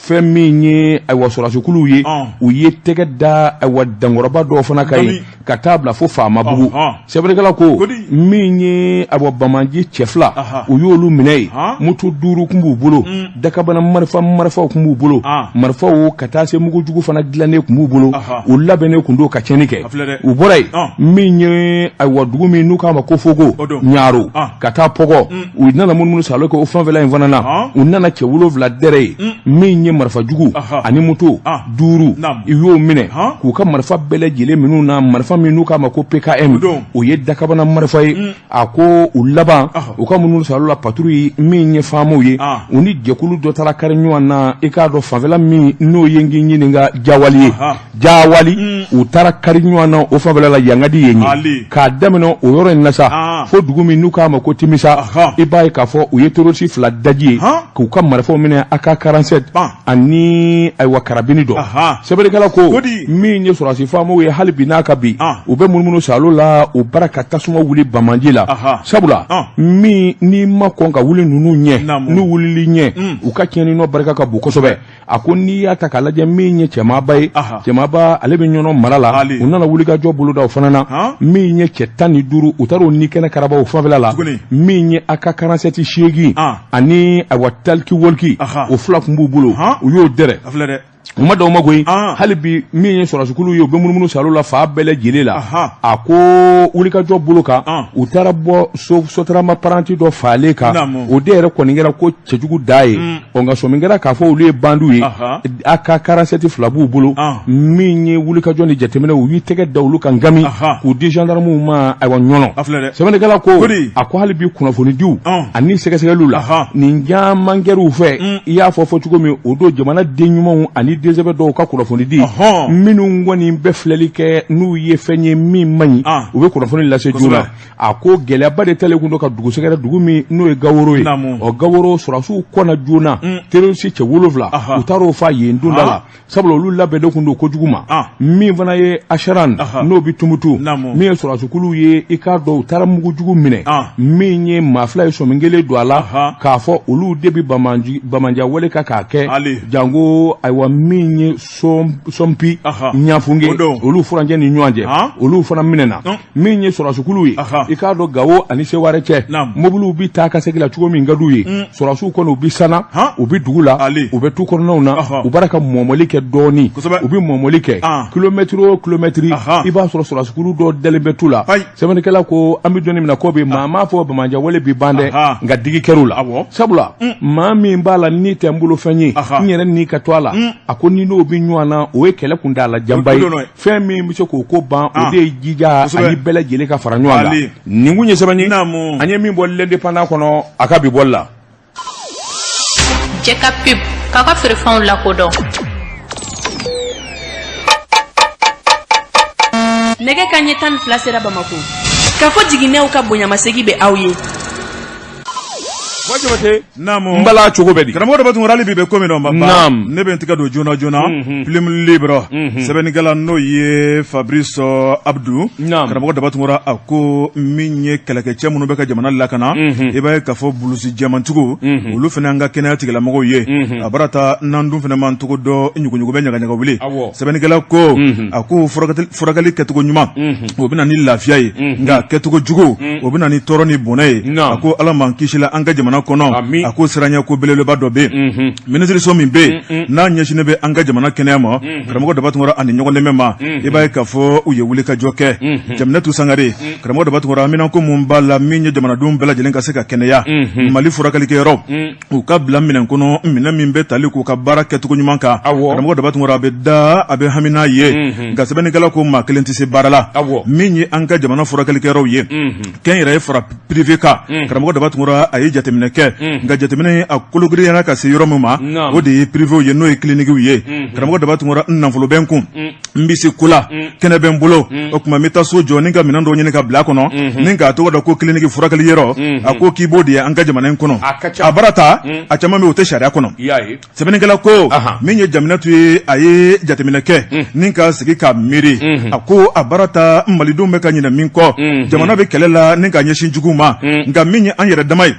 Speaker 1: fɛn min ye ayiwa sɔrɔsikuluw ye u ye tɛgɛ da ayiwa dankɔrɔba dɔw fana ka ye ka taa bila fo Faamabugu sɛbɛnnikɛla ko min ye ayiwa Bamanji cɛ 2 u y'olu minɛ ye moto 5 kun b'u bolo dakabana marifaw kun b'u bolo marifaw ka taa se mugujugu fana dilannen kun b'u bolo u labɛnnen kun don ka tiɲɛni kɛ u bɔra yen min ye ayiwa dugu min n'u k'a ma ko Fogo Ɲaro ka taa Pɔgɔ u nana munumunu salo kɛ o fanfɛla in fana na u nana cɛ 7 dɛrɛ ye min ye marifajugu ani moto 5 i y'o minɛ k'u ka marifa bɛɛ lajɛlen minnu na marifa min n'u k'a ma ko PKM o ye dakabana marifa ye a ko u laban u ka munumunu salo la patrouille min ye faamaw ye u ni jɛkulu dɔ taara kari ɲɔgɔn na i k'a dɔn fanfɛla min n'o ye n k'i ɲininka Jawali ye Jawali u taara kari ɲɔgɔn na o fanfɛla la yangadi ye ɲɛ k'a daminɛ o yɔrɔ in na sa fo dugu min n'u k'a ma ko Timisa i b'a ye k'a fɔ u ye terroriste 2 daji ye k'u ka marifaw minɛ AK-47 ani ayiwa karabini dɔ sɛbɛnnikɛla ko min ye sɔrɔsi faamaw ye hali bi n'a ka bi u bɛ munumunu salo la u bara ka tasuma wuli Bamanji la sabula min n'i ma kɔn ka wuli ninnu ɲɛ n'u wulili ɲɛ u ka tiɲɛni nɔ barika ka bon kosɛbɛ a ko n'i y'a ta k'a lajɛ min ye cɛmaaba ye cɛmaaba ale bɛ ɲɔnɔ mara la u nana wulikajɔ boloda o fana na min ye cɛ 15 u taara o ni kɛnɛ karaba o fanfɛla la min ye AK-47 8 ani ayiwa taliki woliki o 2 kun b'u bolo u y'o dɛrɛ u ma daw ma koyi hali bi min ye sɔrɔsikulu ye u bɛ munumunu salo la fa bɛɛ lajɛlen la a ko wulikajɔ bolo kan u taara bɔ sotarama paranti dɔ faalen kan o de yɛrɛ kɔni kɛra ko cɛjugu da ye nka sɔmin kɛra k'a fɔ olu ye bandu ye a ka 47 fila b'u bolo min ye wulikajɔ ni jateminɛ u y'u tɛgɛ da olu kan gami k'u di gendarmew ma ayiwa ɲɔnɔ sɛbɛnnikɛla ko a ko hali bi kunnafonidiw ani sɛgɛsɛgɛliw la nin caman kɛr'u fɛ i y'a fɔ cogo min o don jamana den ɲumanw ani densɛbɛ dɔw ka kunnafoni di minnu kɔni bɛ filɛli kɛ n'u ye fɛn ye min man ɲi u bɛ kunnafoni lase joona a ko gɛlɛyaba de talen kun don ka dugu sɛgɛrɛ dugu min n'o ye Gaworo ye o Gaworo sɔrɔsiw kɔnna joona terroriste cɛ 7 u taar'o fa yen don da la sabula olu labɛnnen kun don kojugu ma min fana ye Asharan n'o bɛ Tumutu min ye sɔrɔsikulu ye i k'a dɔn u taara mugujugu minɛ min ye maa fila ye sɔmin kelen don a la k'a fɔ olu de bɛ Bamandiya wale kan k'a kɛ jango ayiwa min ye Sompi Ɲafunge olu furancɛ ni ɲɔgɔn cɛ olu fana minɛna min ye sɔrɔsikulu ye i k'a dɔn Gawo ani Seware cɛ mobiliw bi taa ka segin la cogo min ka d'u ye sɔrɔsiw kɔni u bi sana u bi dugu la u bɛ tu kɔnɔnaw na u b'ara ka mɔmɔli kɛ dɔɔni u bi mɔmɔli kɛ kilomɛtiri o kilomɛtiri i b'a sɔrɔ sɔrɔsikulu dɔ dalen bɛ tu la sɛbɛnnikɛla ko an bɛ dɔɔni min na ko bɛ maa m'a fɔ Bamandiya wale bi ban dɛ nka digi kɛr'u la sabula maa min b'a la ni tɛ n bolo fɛn ye n yɛrɛ ni ka to a la a ko ni n'o bi ɲɔgɔn na o ye kɛlɛ kun t'a la janba ye fɛn min bɛ se k'o ko ban o de ye jija ani bɛɛ lajɛlen ka fara ɲɔgɔn kan nin kun ye sɛbɛn ye an ye min bɔ l'indépendant kɔnɔ a ka bi bɔli la
Speaker 4: Jɛka pub k'a ka feerefɛnw lakodɔn nɛgɛ kanɲɛ 12 sera Bamako k'a fɔ jiginɛw ka bonyamasegi bɛ aw ye
Speaker 1: Wajibate
Speaker 3: Namo
Speaker 1: mbala cogo bɛ di
Speaker 3: karamɔgɔ dɔ b'a tun rali bi bɛ ko min dɔn baba ne bɛ n tigɛ don joona joona film libre sɛbɛnnikɛla n'o ye Fabrice Abdou karamɔgɔ dɔ b'a tun a ko min ye kɛlɛkɛcɛ minnu bɛ ka jamana lakana i b'a ye k'a fɔ bulusi jɛmantigiw olu fana an ka kɛnɛya tigilamɔgɔw ye a bara ta n'an dun fana man cogo dɔ ɲuguɲugu bɛ ɲagaɲaga wuli sɛbɛnnikɛla ko a ko furakɛli kɛcogo ɲuman o bɛ na ni lafiya ye nka kɛcogo jugu o bɛ na ni tɔɔrɔ ni bɔnɛ ye a ko ala m'an kisi la an ka jamana kɔnɔ a ko siranya ko belebeleba dɔ bɛ minisiriso min bɛ n'a ɲɛsinnen bɛ an ka jamana kɛnɛya ma karamɔgɔ daba tun ani ɲɔgɔn dɛmɛ ma i b'a ye k'a fɔ u ye wuli ka jɔ kɛ Jaminatu Sangare karamɔgɔ daba tun amina ko mun b'a la min ye jamanadenw bɛɛ lajɛlen ka se ka kɛnɛya Mali furakɛlikɛyɔrɔ u ka bila minɛn kɔnɔ minɛn min bɛ tali k'u ka baara kɛcogo ɲuman kan karamɔgɔ daba tun a bɛ hami n'a ye nka sɛbɛnnikɛla ko maa kelen tɛ se baara la min ye an ka jamana furakɛlikɛyɔrɔw ye kɛn yɛrɛ ye fara privé kan karamɔgɔ daba tun a ye jateminɛ kɛ nka jateminɛ a kologiriyana ka se yɔrɔ min ma o de ye privéw ye n'o ye cliniquew ye karamɔgɔ daba tun nafolo bɛ n kun n bɛ se ko la kɛnɛ bɛ n bolo o tuma n bɛ taa so jɔ ni ka minɛn dɔw ɲini ka bila kɔnɔ ni k'a tɔgɔ dɔn ko clinique furakɛli yɔrɔ a ko k'i b'o de ye an ka jamana in kɔnɔ a bara ta a caman bɛ o tɛ sariya kɔnɔ sɛbɛnnikɛla ko min ye Jaminatu ye a ye jateminɛ kɛ ni ka sigi ka miiri a ko a bara ta malidenw bɛ ka ɲinɛ min kɔ jamana bɛ kɛlɛ la ni ka ɲɛsin juguw ma nka min ye an yɛrɛ dama ye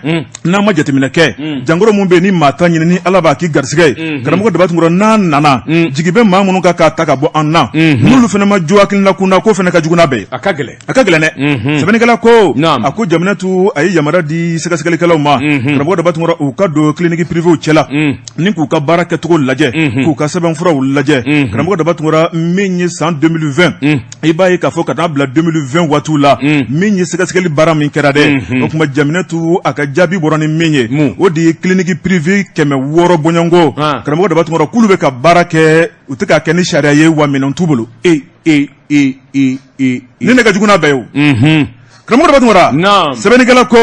Speaker 3: n'an ma jateminɛ kɛ jangoro mun bɛ ni maa ta ɲini ni ala b'a k'i garisɛgɛ ye karamɔgɔ daba tun n'a nana jigi bɛ maa minnu kan k'a ta ka bɔ an na n'olu fana ma jo hakilina kun na k'o fana ka jugu n'a bɛɛ ye a ka gɛlɛn dɛ sɛbɛnnikɛla ko a ko Jaminatu a ye yamaruya di sɛgɛsɛgɛlikɛlaw ma karamɔgɔ daba tun u ka don clinique privéw cɛla ni k'u ka baara kɛcogo lajɛ k'u ka sɛbɛnfuraw lajɛ karamɔgɔ daba tun min ye san 2020 i b'a ye k'a fɔ ka taa bila 2020 waatiw la min ye sɛgɛsɛgɛli baara min kɛra dɛ o tuma Jaminatu a ka jaabi bɔra ni min ye o de ye clinique privé 600 bɔɲɔnko karamɔgɔ daba tun k'ulu bɛ ka baara kɛ u tɛ k'a kɛ ni sariya ye wa minɛn t'u bolo ni ne ka jugu n'a bɛɛ ye o karamɔgɔ daba tun sɛbɛnnikɛla ko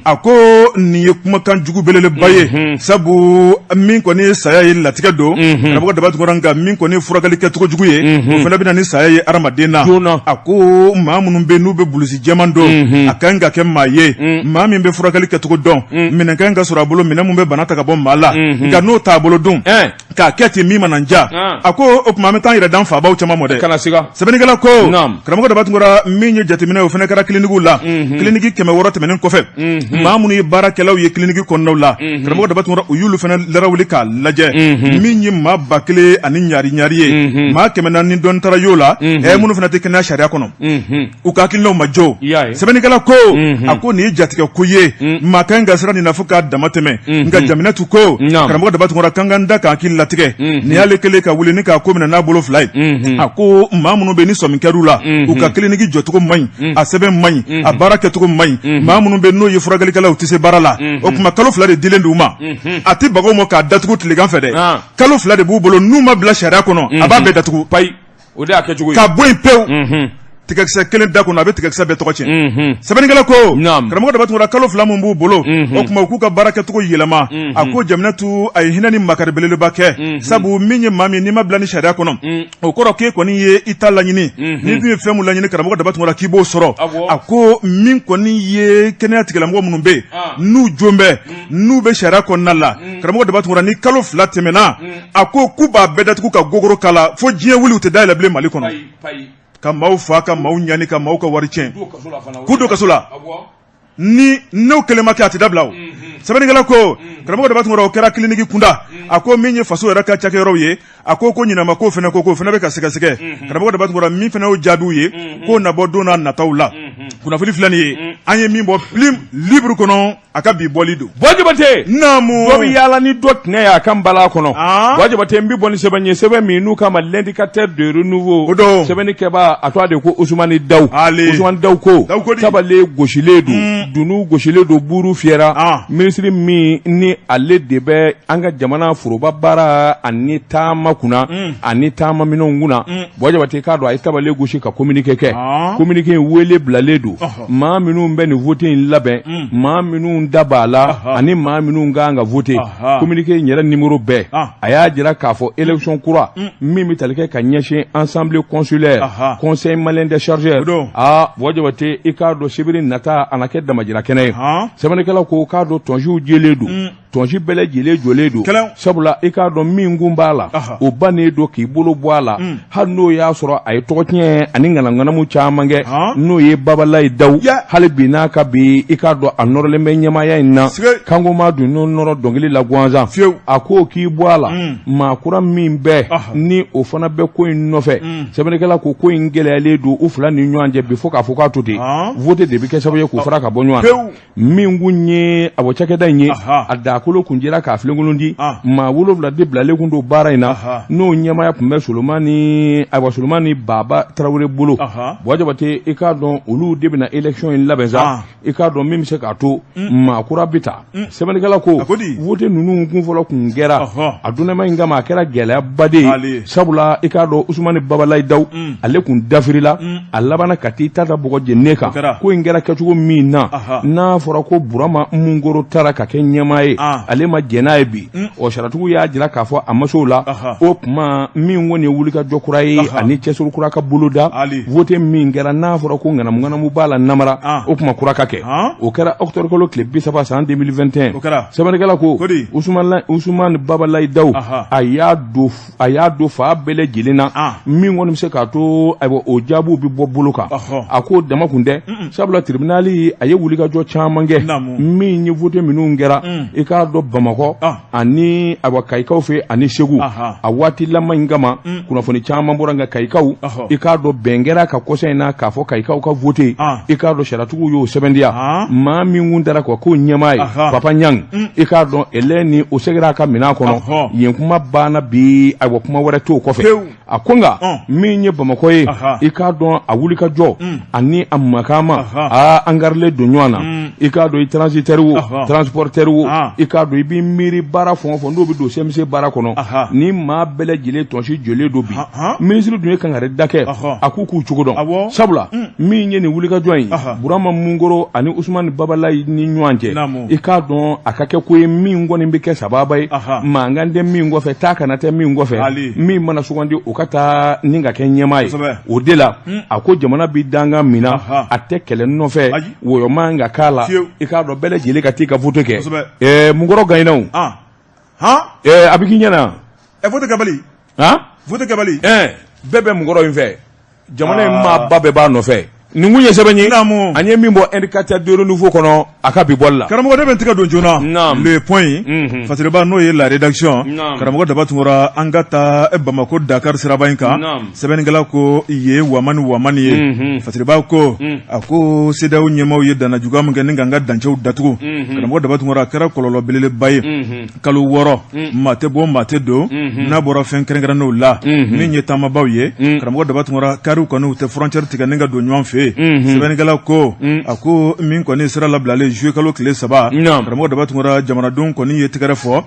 Speaker 3: a ko nin ye kumakan jugu belebeleba ye sabu min kɔni ye saya ye latigɛ don karamɔgɔ daba tun nka min kɔni ye furakɛli kɛcogo jugu ye o fana bɛna ni saya ye adamaden na a ko maa minnu bɛ n'u bɛ bulusi jɛman dɔn a kan ka kɛ maa ye maa min bɛ furakɛli kɛcogo dɔn minɛn kan ka sɔrɔ a bolo minɛn min bɛ bana ta ka bɔ maa la nka n'o t'a bolo dun k'a kɛ ten min mana ja a ko o tuma an bɛ taa an yɛrɛ dan faabaw caman mɔ dɛ sɛbɛnnikɛla ko karamɔgɔ daba tun min ye jateminɛ o fana kɛra clinique la clinique kɛmɛ wɔɔrɔ tɛmɛnen kɔfɛ maa minnu ye baarakɛlaw ye clinique kɔnɔnaw la karamɔgɔ Dabatungara u y'olu fana larawuli k'a lajɛ min ye maa 1000 ani ɲari ye maa 400 dɔɔni taara y'o la minnu fana tɛ kɛnɛya sariya kɔnɔ u ka hakilinaw ma jɔ sɛbɛnnikɛla ko a ko nin ye jatigɛ ko ye maa ka ɲi ka siran nin na fo k'a dama tɛmɛ nka Jaminatu ko karamɔgɔ Dabatungara kan ka n da k'a hakili latigɛ nin y'ale kelen ka wuli ni k'a ko minɛ n'a bolo 2 ye a ko maa minnu bɛ ni sɔmi kɛr'u la u ka clinique jɔcogo man ɲi a sɛbɛn man ɲi a baara kɛcogo man ɲi maa minnu bɛ n'o ye furakɛlikɛlaw tɛ se baara la o tuma kalo 2 de dilen d'u ma a tɛ bagaw ma k'a datugu tilegan fɛ dɛ kalo 2 de b'u bolo n'u ma bila sariya kɔnɔ a b'a bɛɛ datugu
Speaker 1: payi o de y'a kɛcogo ye
Speaker 3: ka bɔ yen pewu tigɛkisɛ kelen da kɔnɔ a bɛ tigɛkisɛ bɛɛ tɔgɔ tiɲɛ sɛbɛnnikɛla ko karamɔgɔ Dabatungara kalo 2 min b'u bolo o tuma u k'u ka baara kɛcogo yɛlɛma a ko Jaminatu a ye hinɛ ni makari belebeleba kɛ sabu min ye maa min n'i ma bila ni sariya kɔnɔ o kɔrɔ k'e kɔni ye i ta laɲini n'i dun ye fɛn min laɲini karamɔgɔ Dabatungara k'i b'o sɔrɔ a ko min kɔni ye kɛnɛya tigilamɔgɔ minnu bɛ yen n'u jon bɛ n'u bɛ sariya kɔnɔna la karamɔgɔ Dabatungara ni kalo 2 tɛmɛna a ko k'u b'a bɛɛ datugu ka gogoro k'a la fo diɲɛ wuli u tɛ dayɛlɛ bilen Mali kɔnɔ ka maaw fa ka maaw ɲani ka maaw ka wari tiɲɛ k'u don kaso la ni n'o kelen ma kɛ a tɛ dabila o sɛbɛnnikɛla ko karamɔgɔ Dabatungara o kɛra clinique kunda a ko min ye faso yɛrɛ ka cakɛyɔrɔw ye a ko ɲinama ko fana ko fana bɛ ka sɛgɛsɛgɛ karamɔgɔ Dabatungara min fana y'o jaabiw ye k'o na bɔ don n'a nataw la kunnafoni filɛ nin ye an ye min bɔ film libre kɔnɔ a ka bi bɔli don
Speaker 1: Jabate
Speaker 3: naamu
Speaker 1: dɔ bɛ yaala ni dɔ tinɛ y'a kan bala kɔnɔ Jabate n bɛ bɔ ni sɛbɛn ye sɛbɛn min n'u k'a ma l'indicateur de renouveau sɛbɛnnikɛba a tɔgɔ de ko Usumani Dawu Usumani Dawu ko tabale gosilen don dunu gosilen don buuru fiyɛra minisiri min ni ale de bɛ an ka jamana foroba baara ani taama kunna ani taama minɛnw kunna Jabate k'a dɔn a ye tabale gosi ka communiqué kɛ communiqué in wele bilalen don maa minnu bɛ nin vote in labɛn maa minnu da b'a la ani maa minnu kan ka vote communiqué in yɛrɛ numéro bɛɛ a y'a jira k'a fɔ élection kura min bɛ tali kɛ ka ɲɛsin assemblée consulaire conseil malien des chargeurs Jabate i k'a dɔn sibiri nata a na kɛ damajira kɛnɛ ye sɛbɛnnikɛla ko k'a dɔn tɔnsiw jɛlen don tɔnsi bɛɛ lajɛlen jɔlen don sabula i k'a dɔn min kun b'a la o bannen don k'i bolo bɔ a la hali n'o y'a sɔrɔ a ye tɔgɔ tiɲɛ ani ŋanaŋanamu caman kɛ n'o ye Babalayi Dawu hali bi n'a ka bi i k'a dɔn a nɔrɔlen bɛ ɲɛmaaya in na kanko ma dun n'o nɔrɔ dɔnkili la gansan a ko k'i bɔ a la maa kura min bɛɛ ni o fana bɛ ko in nɔfɛ sɛbɛnnikɛla ko in gɛlɛyalen don u fila ni ɲɔgɔn cɛ bi fo k'a fɔ k'a to ten vote de bɛ kɛ sababu ye k'u fara ka bɔ ɲɔgɔn na min kun ye a bɔ cakɛda in ye a dakolo kun jɛra k'a filenkolon di maa 7 de bilalen kun don baara in na n'o ɲɛmaaya tun bɛ Solomani Baba Tarawele bolo Jabate i k'a dɔn olu de bɛna élection in labɛn sa i k'a dɔn min bɛ se k'a to maa kura bɛ ta sɛbɛnnikɛla ko vote ninnu kun fɔlɔ kun kɛra a donnama in kama a kɛra gɛlɛyaba de ye sabula i k'a dɔn Usumani Babalayi Dawu ale kun dafirila a labanna ka t'i ta da bɔgɔ jɛnnen kan ko in kɛra kɛcogo min na n'a fɔra ko Burama Mungoro taara ka kɛ ɲɛmaa ye ale ma jɛn n'a ye bi saratigiw y'a jira k'a fɔ a ma s'o la o tuma min kɔni ye wulikajɔ kura ye ani cɛsiri kura ka bolo da vote min kɛra n'a fɔra ko ŋanamu b'a la namara o tuma kura ka kɛ o kɛra octobre kalo tile 30 san 2021 sɛbɛnnikɛla ko Usumani Babalayi Dawu a y'a don fa bɛɛ lajɛlen na min kɔni bɛ se k'a to o jaabiw bɛ bɔ bolo kan a ko dama kun tɛ sabula tribunali a ye wulikajɔ caman kɛ min ye vote minnu kɛra i k'a dɔn Bamakɔ ani Kayikaw fɛ ani Segu a waati laban in kama kunnafoni caman bɔra nka Kayikaw i k'a dɔn bɛn kɛra ka kɔsa in na k'a fɔ Kayikaw ka vote i k'a dɔn saratigiw y'o sɛbɛntiya maa min kun taara ko ɲɛmaa ye Papa Ɲang i k'a dɔn ele ni o sɛgɛra a ka minɛn kɔnɔ yen kuma banna bi kuma wɛrɛ t'o kɔfɛ a ko nka min ye Bamakɔ ye i k'a dɔn a wulikajɔ ani a makama an garilen don ɲɔgɔn na i k'a dɔn i transitaire wo transporteur wo i k'a dɔn i b'i miiri baara fɛn o fɛn n'o bɛ don CMC baara kɔnɔ ni maa bɛɛ lajɛlen tɔnsi jɔlen don bi minisiri dun ye kankari da kɛ a k'u k'u cogo dɔn sabula min ye nin wulikajɔ in Burama Mungoro ani Usumani Babalayi ni ɲɔgɔn cɛ i k'a dɔn a ka kɛ ko ye min kɔni bɛ kɛ sababa ye mankan tɛ min kɔfɛ taa kana tɛ min kɔfɛ min mana sugandi o ka taa ni ka kɛ ɲɛmaa ye o de la a ko jamana bɛ dangan min na a tɛ kɛlɛ nɔfɛ wɔyɔma ka k'a la i k'a dɔn bɛɛ lajɛlen ka t'i ka vote kɛ Mungoro gagnera a bɛ k'i ɲɛna
Speaker 3: vote kabali vote kabali
Speaker 1: bɛɛ bɛ Mungoro in fɛ jamana in maa ba bɛɛ b'a nɔfɛ nin kun ye sɛbɛn ye an ye min bɔ indicateur de renouveau kɔnɔ a ka bi bɔli la
Speaker 3: karamɔgɔ de bɛ tigɛ don joona le point fasiriba n'o ye la rédaction karamɔgɔ daba tungora an ka taa Bamako Dakar siraba in kan sɛbɛnnikɛla ko ye wamani ye fasiriba ko a ko CEDEAO ɲɛmaaw ye danna juguya min kɛ ni ka n ka dancɛw datugu karamɔgɔ daba tungora a kɛra kɔlɔlɔ belebeleba ye kalo 6 maa tɛ bɔ maa tɛ don n'a bɔra fɛn kɛrɛnkɛrɛnnenw la min ye taamabaw ye karamɔgɔ daba tungora kariw kɔni u tɛ frontière tigɛ ni ka don ɲɔgɔn fɛ sɛbɛnnikɛla ko a ko min kɔni sira labilalen juillet kalo tile 3 karamɔgɔ daba tungora jamanadenw kɔni ye tigɛrɛ fɔ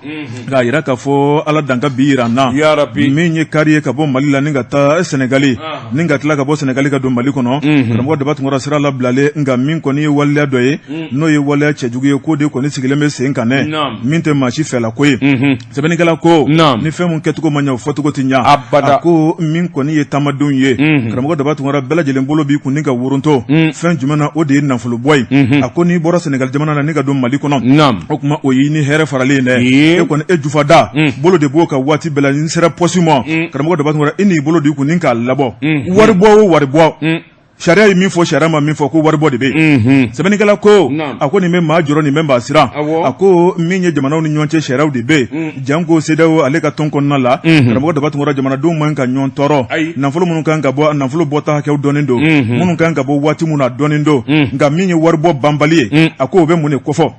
Speaker 3: k'a yira k'a fɔ ala danka bi yira n na min ye kari ye ka bɔ Mali la ni ka taa Sénégali ni ka tila ka bɔ Sénégali ka don Mali kɔnɔ karamɔgɔ daba tungora sira labilalen nka min kɔni ye waleya dɔ ye n'o ye waleya cɛjugu ye k'o de kɔni sigilen bɛ sen kan dɛ min tɛ maa si fɛla ko ye sɛbɛnnikɛla ko ni fɛn mun kɛcogo ma ɲɛ o fɔcogo tɛ ɲɛ a ko min kɔni ye taamadenw ye karamɔgɔ daba tungora bɛɛ lajɛlen bolo b'i kun ni ka woronto fɛn jumɛn na o de ye nafolo bɔ ye a ko n'i bɔra Sénégal jamana na ni ka don Mali kɔnɔ o kuma o y'i ni hɛrɛ faralen dɛ e kɔni e jufa da bolo de b'o ka waati bɛɛ la ni sera pɔsi ma karamɔgɔ daba tungora e n'i bolo di kun ni k'a labɔ wari bɔ o wari bɔ sariya ye min fɔ sariya ma min fɔ ko waribɔ de bɛ yen sɛbɛnnikɛla ko a ko nin bɛ maa jɔrɔ nin bɛ maa siran a ko min ye jamanaw ni ɲɔgɔn cɛ sariyaw de bɛ yen janko CEDEAO ale ka tɔn kɔnɔna la karamɔgɔ daba tungora jamanadenw man ka ɲɔgɔn tɔɔrɔ nafolo minnu kan ka bɔ nafolo bɔta hakɛw dɔnnen don minnu kan ka bɔ waati minnu na dɔnnen don nka min ye waribɔ banbali ye a ko o bɛ mun de kɔfɔ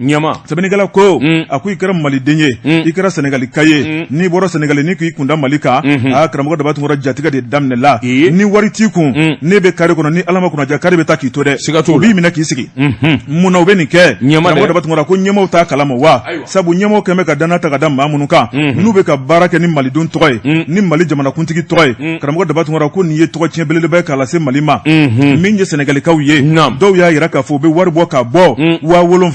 Speaker 3: sɛbɛnnikɛla ko a ko i kɛra Maliden ye i kɛra Sénégalika ye n'i bɔra Sénégal ni k'i kunda Mali kan karamɔgɔ daba tungora jatigɛ de daminɛla ni wari t'i kun ne bɛ kari kɔnɔ ni Ala ma kunnaja kari bɛ taa k'i to dɛ u b'i minɛ k'i sigi mun na u bɛ nin kɛ karamɔgɔ daba tungora ko ɲɛmaaw t'a kalama wa sabu ɲɛmaaw kɛn bɛ ka danna ta ka da maa minnu kan n'u bɛ ka baara kɛ ni malidenw tɔgɔ ye ni Mali jamanakuntigi tɔgɔ ye karamɔgɔ daba tungora ko nin ye tɔgɔ tiɲɛ belebeleba ye k'a lase Mali ma min ye Sénégalikaw ye dɔw y'a yira k'a fɔ u bɛ wari bɔ k'a bɔ 7,000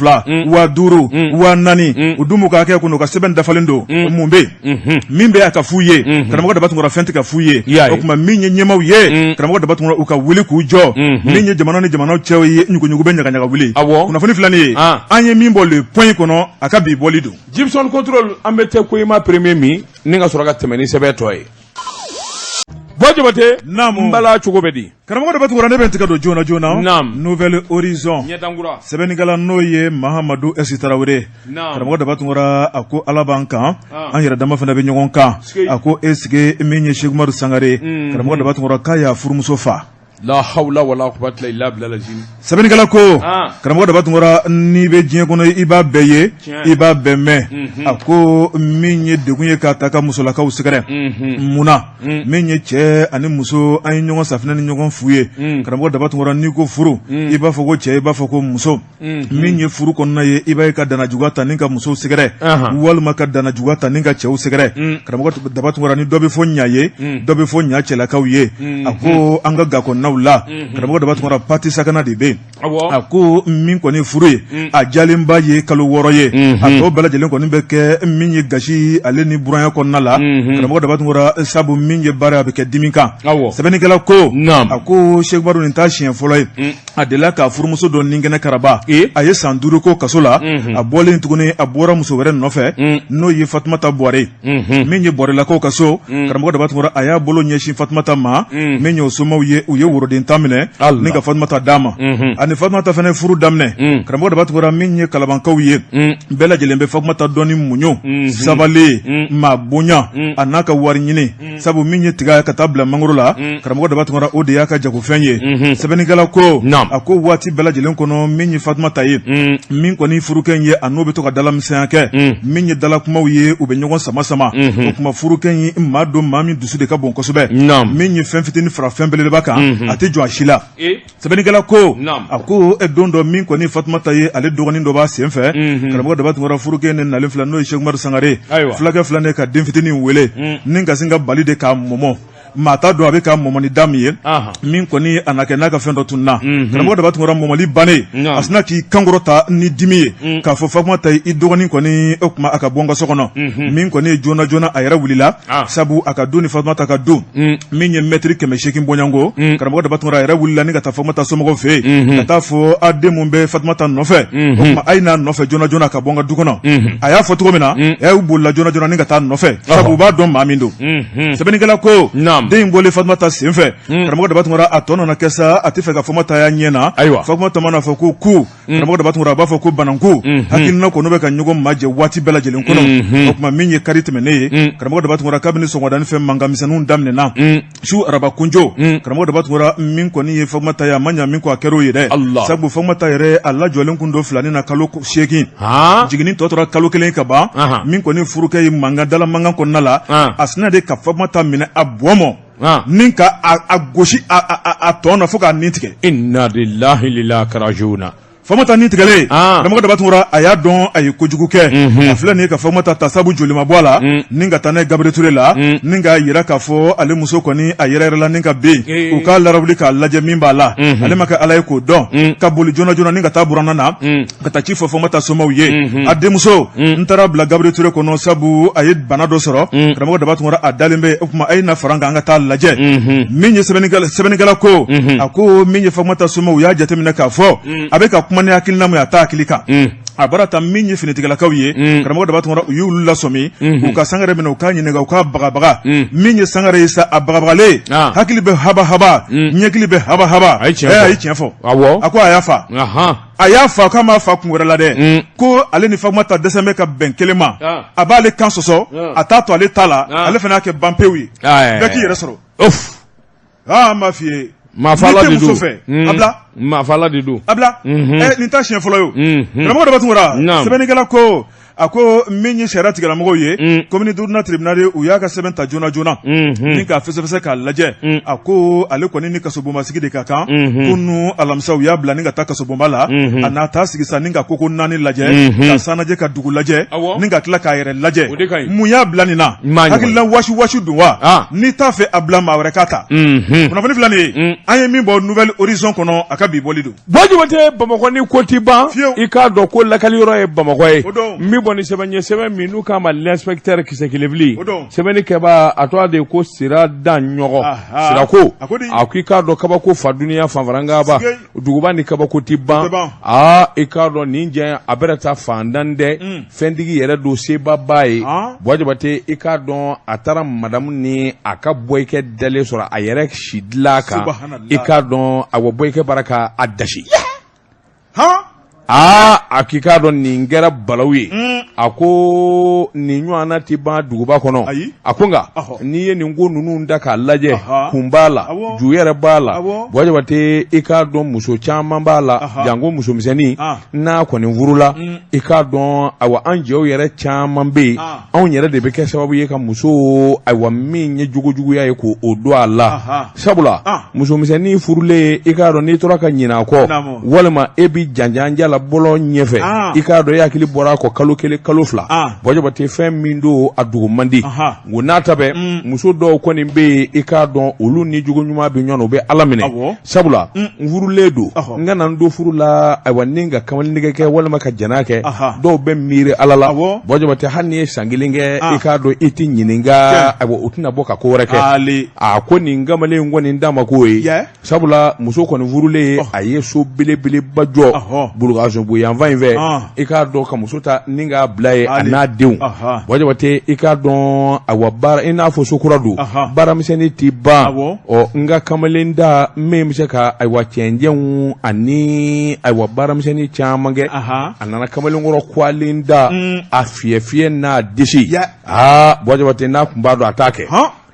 Speaker 3: 5,000 4,000 u dun b'u ka hakɛ kɔnɔ u ka sɛbɛn dafalen don mun bɛ yen min bɛ a ka f'u ye karamɔgɔ daba tungora fɛn tɛ ka f'u ye o tuma min ye ɲɛmaaw ye karamɔgɔ daba tungora u ka wuli k'u jɔ min ye jamana ni jamanaw cɛw ye ɲuguɲugu bɛ ɲagaɲaga wuli kunnafoni filanin ye an ye min bɔ le point kɔnɔ a ka bi bɔli don
Speaker 1: Gibson Control an bɛ tɛ Koyima premier min ni ka sɔrɔ ka tɛmɛ ni sɛbɛn tɔ ye bɔ Jabate n bala cogo bɛ di
Speaker 3: karamɔgɔ daba tungora ne bɛ tigɛ don joona Nouvelle Horizon sɛbɛnnikɛla n'o ye Mahamadu S Tarawele karamɔgɔ daba tungora a ko ala b'an kan an yɛrɛ dama fana bɛ ɲɔgɔn kan a ko est-ce que min ye Cheikh Umaru Sangare karamɔgɔ daba tungora k'a y'a furumuso fa
Speaker 1: la hawla wala quwwata illa billah
Speaker 3: sɛbɛnnikɛla ko karamɔgɔ daba tungora n'i bɛ diɲɛ kɔnɔ i b'a bɛɛ ye i b'a bɛɛ mɛn a ko min ye degun ye k'a ta ka musolakaw sɛgɛrɛ munna min ye cɛ ani muso an ye ɲɔgɔn safinɛ ni ɲɔgɔn fu ye karamɔgɔ daba tungora n'i ko furu i b'a fɔ ko cɛ i b'a fɔ ko muso min ye furu kɔnɔna ye i b'a ye ka danna juguya ta ni ka musow sɛgɛrɛ walima ka danna juguya ta ni ka cɛw sɛgɛrɛ karamɔgɔ daba tungora ni dɔ bɛ fɔ ɲa ye dɔ bɛ fɔ ɲa cɛlakaw ye a ko an ka gakɔnɔnaw la karamɔgɔ daba tungora pati sakana de bɛ yen a ko min kɔni furu ye a jalenba ye kalo 6 ye a tɔ bɛɛ lajɛlen kɔni bɛ kɛ min ye gasi ale ni buranya kɔnɔna la karamɔgɔ daba tungora sabu min ye baara a bɛ kɛ dimi kan sɛbɛnnikɛla ko a ko Cheikh Umaru nin t'a siɲɛ fɔlɔ ye a delila k'a furumuso dɔ ninkɛnɛ karaba a ye san 5 ko kaso la a bɔlen tuguni a bɔra muso wɛrɛ nɔfɛ n'o ye Fatumata Bɔre min ye Bɔrelakaw ka so karamɔgɔ daba tungora a y'a bolo ɲɛsin Fatumata ma min ye o somaw ye u ye woroden ta minɛ ni ka Fatumata d'a ma ani Fatumata fana furu daminɛ karamɔgɔ daba tungora min ye kalabankaw ye bɛɛ lajɛlen bɛ Fatumata dɔn ni muɲu sabali maa bonya a n'a ka wari ɲini sabu min ye tiga ka taa bila mangoro la karamɔgɔ daba tungora o de y'a ka jagofɛn ye sɛbɛnnikɛla ko a ko waati bɛɛ lajɛlen kɔnɔ min ye Fatumata ye min kɔni furukɛ ye a n'o bɛ to ka dalamisɛnya kɛ min ye dalakumaw ye u bɛ ɲɔgɔn sama sama o kuma furukɛ ye maa don maa min dusu de ka bon kosɛbɛ min ye fɛn fitinin fara fɛn belebeleba kan a tɛ jɔ a si la sɛbɛnnikɛla ko a ko don dɔ min kɔni Fatumata ye ale dɔgɔnin dɔ b'a sen fɛ karamɔgɔ daba tungora furukɛ ne nalen filɛ n'o ye Cheikh Umaru Sangare fulakɛ fila ne ka den fitinin wele ni ka sin ka bali de k'a mɔmɔ maa t'a dɔn a bɛ ka mɔmɔ ni da min ye min kɔni a na kɛ n'a ka fɛn dɔ tunna karamɔgɔ daba tungora mɔmɔli bannen a sina k'i kankɔrɔ ta ni dimi ye k'a fɔ Fatumata i dɔgɔnin kɔni o kuma a ka bɔ n ka so kɔnɔ min kɔni ye joona joona a yɛrɛ wulila sabu a ka don ni Fatumata ka don min ye mɛtiri 800 bɔɲanko karamɔgɔ daba tungora a yɛrɛ wulila ni ka taa Fatumata somɔgɔw fɛ yen ka taa fɔ a den mun bɛ Fatumata nɔfɛ o kuma a ye n'a nɔfɛ joona joona ka bɔ n ka du kɔnɔ a y'a fɔ cogo min na a y'u bolila joona joona ni ka taa nɔfɛ sabu u b'a dɔn maa min don sɛbɛnnikɛla ko den bole Fatumata senfɛ karamɔgɔ daba tun a tɔ nana kɛ sa a tɛ fɛ ka Fatumata y'a ɲɛ na Fatumata mana fɔ ko ku karamɔgɔ daba tun a b'a fɔ ko bananku hakilina kɔnɔ bɛ ka ɲɔgɔn majɛ waati bɛɛ lajɛlen kɔnɔ o tuma min ye kari tɛmɛnen ye karamɔgɔ daba tun kabini sɔgɔmadanin fɛ mankanmisɛnninw daminɛna su araba kunjo karamɔgɔ daba tun min kɔni ye Fatumata ye a ma ɲa min kɔ a kɛr'o ye dɛ sabu Fatumata yɛrɛ a lajɔlen kun don filani na kalo 8 jiginni tɔ tora kalo 1 ka ban min kɔni furukɛ ye dala mankan kɔnɔna la a sina de ka Fatumata minɛ a bɔmɔ nin ka a gosi a tɔ na fo k'a nin tigɛ
Speaker 1: inna lillahi wa inna ilaihi raji'un
Speaker 3: Fatumata nin tigɛlen karamɔgɔ daba tun a y'a dɔn a ye kojugu kɛ a filɛ nin ye ka Fatumata ta sabu joli ma bɔ a la nin ka taa n'a ye Gabriel Ture la nin k'a yira k'a fɔ ale muso kɔni a yɛrɛ la nin ka ben u k'a larawuli k'a lajɛ min b'a la ale ma kɛ Ala ye k'o dɔn ka boli joona joona nin ka taa buranna na ka taa ci fɔ Fatumata somɔgɔw ye a denmuso n taara bila Gabriel Ture kɔnɔ sabu a ye bana dɔ sɔrɔ karamɔgɔ daba tun a dalen bɛ o tuma a ye na fara an kan an ka taa lajɛ min ye sɛbɛnnikɛla ko a ko min ye Fatumata somɔgɔw u y'a jateminɛ k'a fɔ a bɛ ka kuma ni hakilina mun ye a t'a hakili kan a bara ta min ye finitigɛlakaw ye karamɔgɔ daba tun u y'olu lasɔmi u ka sangare minɛ u k'a ɲininka u k'a bagabaga min ye sangare ye sa a bagabagalen hakili bɛ haba ɲɛkili bɛ haba a ye tiɲɛ fɔ a ko a y'a fa a y'a fa k'a m'a fa kun wɛrɛ la dɛ ko ale ni Fatumata dɛsɛ bɛ ka bɛn kelen ma a b'ale kan sɔsɔ a t'a to ale ta la ale fana y'a kɛ banpewu ye bɛɛ k'i yɛrɛ sɔrɔ n b'a f'i ye
Speaker 1: Mafala de do
Speaker 3: abla
Speaker 1: mafala de do
Speaker 3: abla nin ta siɲɛ fɔlɔ yo karamɔgɔ daba tun sɛbɛnnikɛla ko a ko min ye sariya tigɛlamɔgɔw ye commune d'ordonnance tribunal u y'a ka sɛbɛn ta joona joona ni k'a fɛsɛfɛsɛ k'a lajɛ a ko ale kɔni ni kasobonbasigi de ka kan ko nu alamisa u y'a bila ni ka taa kasobonba la a n'a taa sigi sa ni ka koko 4 lajɛ ka san lajɛ ka dugu lajɛ ni ka tila k'a yɛrɛ lajɛ mun y'a bila nin na hakilina wasi dun wa n'i t'a fɛ a bila maa wɛrɛ k'a ta kunnafoni fila nin ye an ye min bɔ nouvelle horizon kɔnɔ a ka bi bɔli don
Speaker 1: Bajuba tɛ Bamakɔ ni ko ti ban i k'a dɔn ko lakali yɔrɔ ye Bamakɔ ye bɔn ni sɛbɛn ye sɛbɛn min n'u k'a ma l'inspecteur Kisekilebili sɛbɛnni kɛba a tɔgɔ de ko Sira Dan ɲɔgɔn Sirako a ko i k'a dɔn kabako fa duniya fanfarangaba duguba ni kabako ti ban i k'a dɔn nin jɛn a bɛrɛ ta fandan dɛ fɛntigi yɛrɛ don sebaba ye Bajuba tɛ i k'a dɔn a taara madamu ni a ka bɔ i kɛ dalen sɔrɔ a yɛrɛ si dilan kan i k'a dɔn a bɔ i kɛ bara ka a dasi a k'i k'a dɔn nin kɛra balawu ye a ko nin ɲɔgɔnna ti ban duguba kɔnɔ a ko nka n'i ye nin ko ninnu da k'a lajɛ kun b'a la ju yɛrɛ b'a la Bajuba tɛ i k'a dɔn muso caman b'a la janko musomisɛnnin n'a kɔni furula i k'a dɔn ayiwa an jɛw yɛrɛ caman bɛ yen anw yɛrɛ de bɛ kɛ sababu ye ka muso ayiwa min ye jugujuguya ye k'o don a la sabula musomisɛnnin furulen i k'a dɔn n'i tora ka ɲinɛ a kɔ walima e bi janjanja la bɔlɔ ɲɛfɛ i k'a dɔn e hakili bɔra a kɔ kalo 1 kalo 2 Bajuba tɛ fɛn min don a dugu man di ngo n'a ta bɛ muso dɔw kɔni bɛ yen i k'a dɔn olu ni jugu ɲuman bɛ ɲɔgɔn u bɛ Ala minɛ sabula n furulen don n ka na n don furu la ayiwa ni ka kamalen nɛgɛ kɛ walima ka jɛnɛ kɛ dɔw bɛ miiri Ala la Bajuba tɛ hali ni ye san 1 kɛ i k'a dɔn i tɛ ɲininka ayiwa o tɛna bɔ ka ko wɛrɛ kɛ a ko nin kamalen kɔni d'a ma k'o ye sabula muso kɔni furulen a ye so belebeleba jɔ bulukaso boyanfan in fɛ i k'a dɔn ka muso ta ni k'a bila ye a n'a denw Bajuba tɛ i k'a dɔn ayiwa baara i n'a fɔ sokura don baaramisɛnnin ti ban n ka kamalen da min bɛ se ka ayiwa cɛncɛnw ani ayiwa baaramisɛnnin caman kɛ a nana kamalenkɔrɔ kwalen da a fiyɛ n'a disi Bajuba tɛ n'a kun b'a dɔn a t'a kɛ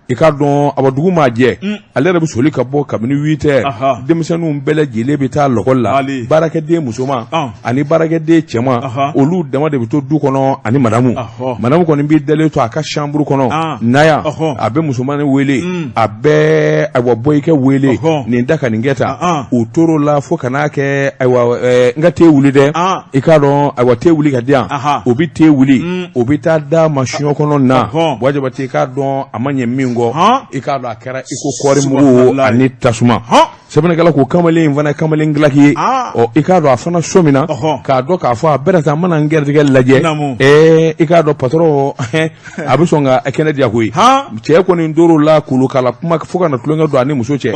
Speaker 1: i k'a dɔn a dugu maa jɛ ale yɛrɛ bɛ soli ka bɔ kabini 8 heures denmisɛnninw bɛɛ lajɛlen bɛ taa lɔgɔli la baarakɛden musoman ani baarakɛden cɛman olu dama de bɛ to du kɔnɔ ani madamu kɔni bɛ dalen to a ka chambre kɔnɔ naya a bɛ musoman wele a bɛ ayiwa bɔ i kɛ wele nin da ka nin kɛ tan o tor'o la fo ka n'a kɛ ayiwa n ka tɛ wuli dɛ i k'a dɔn ayiwa tɛ wuli ka di yan o bɛ tɛ wuli o bɛ taa da masiyɔn kɔnɔ na Bajuba tɛ i k'a dɔn a ma ɲɛ min i k'a dɔn a kɛra i ko kɔɔri mugu ani tasuma sɛbɛnnikɛla ko kamalen in fana ye kamalen gilaki ye i k'a dɔn a fana so min na k'a dɔn k'a fɔ a bɛɛ ta mana n gɛrɛtigɛ lajɛ i k'a dɔn patron a bɛ sɔn ka kɛnɛ diya koyi cɛ kɔni dor'o la kulu kala kuma fo ka na tulonkɛ don a ni muso cɛ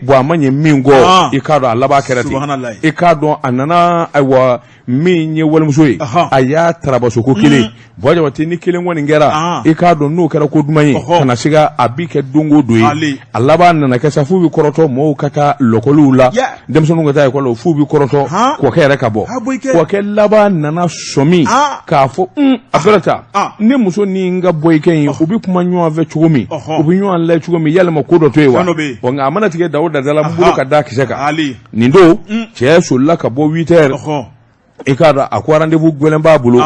Speaker 1: bon a ma ɲɛ min kɔ i k'a dɔn a laban kɛra ten i k'a dɔn a nana ayiwa min ye walimuso ye a y'a tarabaso ko kelen Jabate ni kelen kɔni kɛra i k'a dɔn n'o kɛra ko duman ye kana se ka a bi kɛ don o don ye a laban nana kɛ sa f'u bi kɔrɔtɔ mɔɔw ka taa lɔkɔliw la denmisɛnninw ka taa ekɔli f'u bi kɔrɔtɔ kɔkɛ yɛrɛ ka bɔ kɔkɛ laban nana sɔmi k'a fɔ a bɛrɛ ta ne muso ni n ka bɔikɛ in u bi kuma ɲɔgɔn fɛ cogo min u bi ɲɔgɔn lajɛ cogo min yalima ko dɔ to ye wa nka a mana tigɛ dawo dadala bolo ka da kisɛ kan nin don cɛ solila ka bɔ 8 heures i k'a dɔn a ko rendez-vous gɛlɛn b'a bolo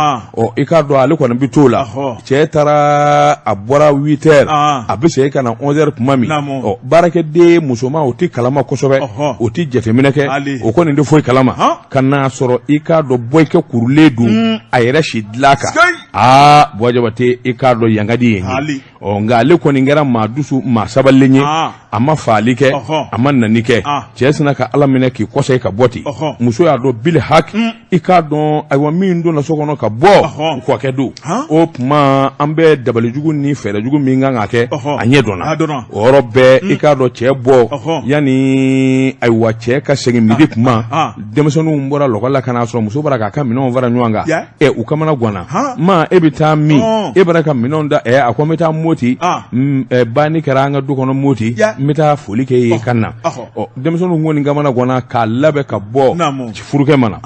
Speaker 1: i k'a dɔn ale kɔni bi t'o la cɛ taara a bɔra 8 heures a bɛ segin ka na 11 heures tuma min baarakɛden musoman o tɛ kalama kosɛbɛ o tɛ jateminɛ kɛ o kɔni tɛ foyi kalama ka n'a sɔrɔ i k'a dɔn bɔikɛ kurulen don a yɛrɛ si dilan kan Jabate i k'a dɔn yan ka di yen nka ale kɔni kɛra maa dusu maa sabalilen ye a ma faali kɛ a ma nani kɛ cɛ sina ka Ala minɛ k'i kɔsa ka bɔ ten muso y'a dɔn bil hak i k'a dɔn ayiwa min donna so kɔnɔ ka bɔ kɔkɛ don o tuma an bɛ dabalijugu ni fɛɛrɛjugu min kan ka kɛ a ɲɛ dɔnna o yɔrɔ bɛɛ i k'a dɔn cɛ bɔ yanni ayiwa cɛ ka segin midi tuma denmisɛnninw bɔra lɔgɔli la ka n'a sɔrɔ muso bɔra k'a ka minɛnw fara ɲɔgɔn kan u kamana ganna e bɛ taa min e bɔra ka minɛnw da a ko n bɛ taa moti banni kɛra an ka du kɔnɔ moti n bɛ taa foli kɛ ye ka na denmisɛnninw kɔni kamana ganna k'a labɛn ka bɔ furukɛ mana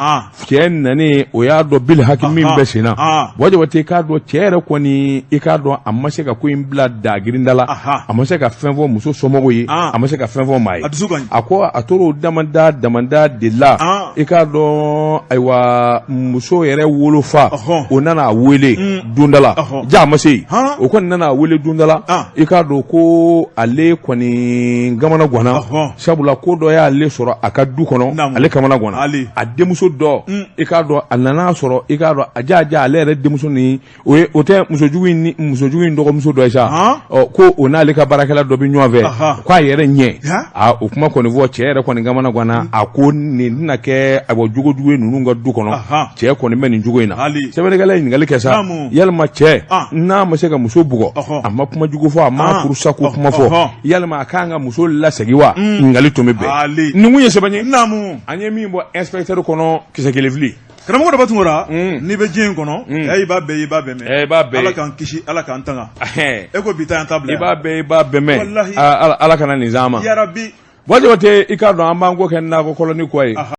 Speaker 1: cɛ nani o y'a dɔn bil haki min bɛ sen na Jabate k'a dɔn cɛ yɛrɛ kɔni i k'a dɔn a ma se ka ko in bila dagirinda la a ma se ka fɛn fɔ muso somɔgɔw ye a ma se ka fɛn fɔ maa ye a ko a tor'o damanda de la i k'a dɔn ayiwa muso yɛrɛ wolofa o nana a wele don dɔ la a ma se o kɔni nana a wele don dɔ la i k'a dɔn ko ale kɔni kamana ganna sabula ko dɔ y'ale sɔrɔ a ka du kɔnɔ ale kamana ganna a denmuso dɔ i k'a dɔn a nana sɔrɔ i k'a dɔn a ja ale yɛrɛ denmuso ni o tɛ musojugu in dɔgɔmuso dɔ ye sa ko o n'ale ka baarakɛla dɔ bɛ ɲɔgɔn fɛ k'a yɛrɛ ɲɛ o kuma kɔni fɔ cɛ yɛrɛ kɔni kamana ganna a ko nin tɛna kɛ jogojugu ye ninnu ka du kɔnɔ cɛ kɔni bɛ nin cogo in na sɛbɛnnikɛla ye ɲininkali kɛ sa yalima cɛ n'a ma se ka muso bugɔ a ma kuma jugu fɔ a ma furusaku kuma fɔ yalima a k'an ka muso lasegin wa ɲininkali tun bɛ bɛn nin kun ye sɛbɛn ye an ye min bɔ inspecteur kɔnɔ kisɛ kelen fili
Speaker 3: karamɔgɔ dɔ b'a tun kɔrɔ n'i bɛ diɲɛ in kɔnɔ i b'a bɛɛ i b'a bɛɛ mɛn Ala k'an kisi Ala k'an tanga e ko bi ta yan ta bila
Speaker 1: i b'a bɛɛ i b'a bɛɛ mɛn Ala kana nin zan ma Jabate i k'a dɔn an b'an ko kɛ nakɔ kɔlɔni kɔ ye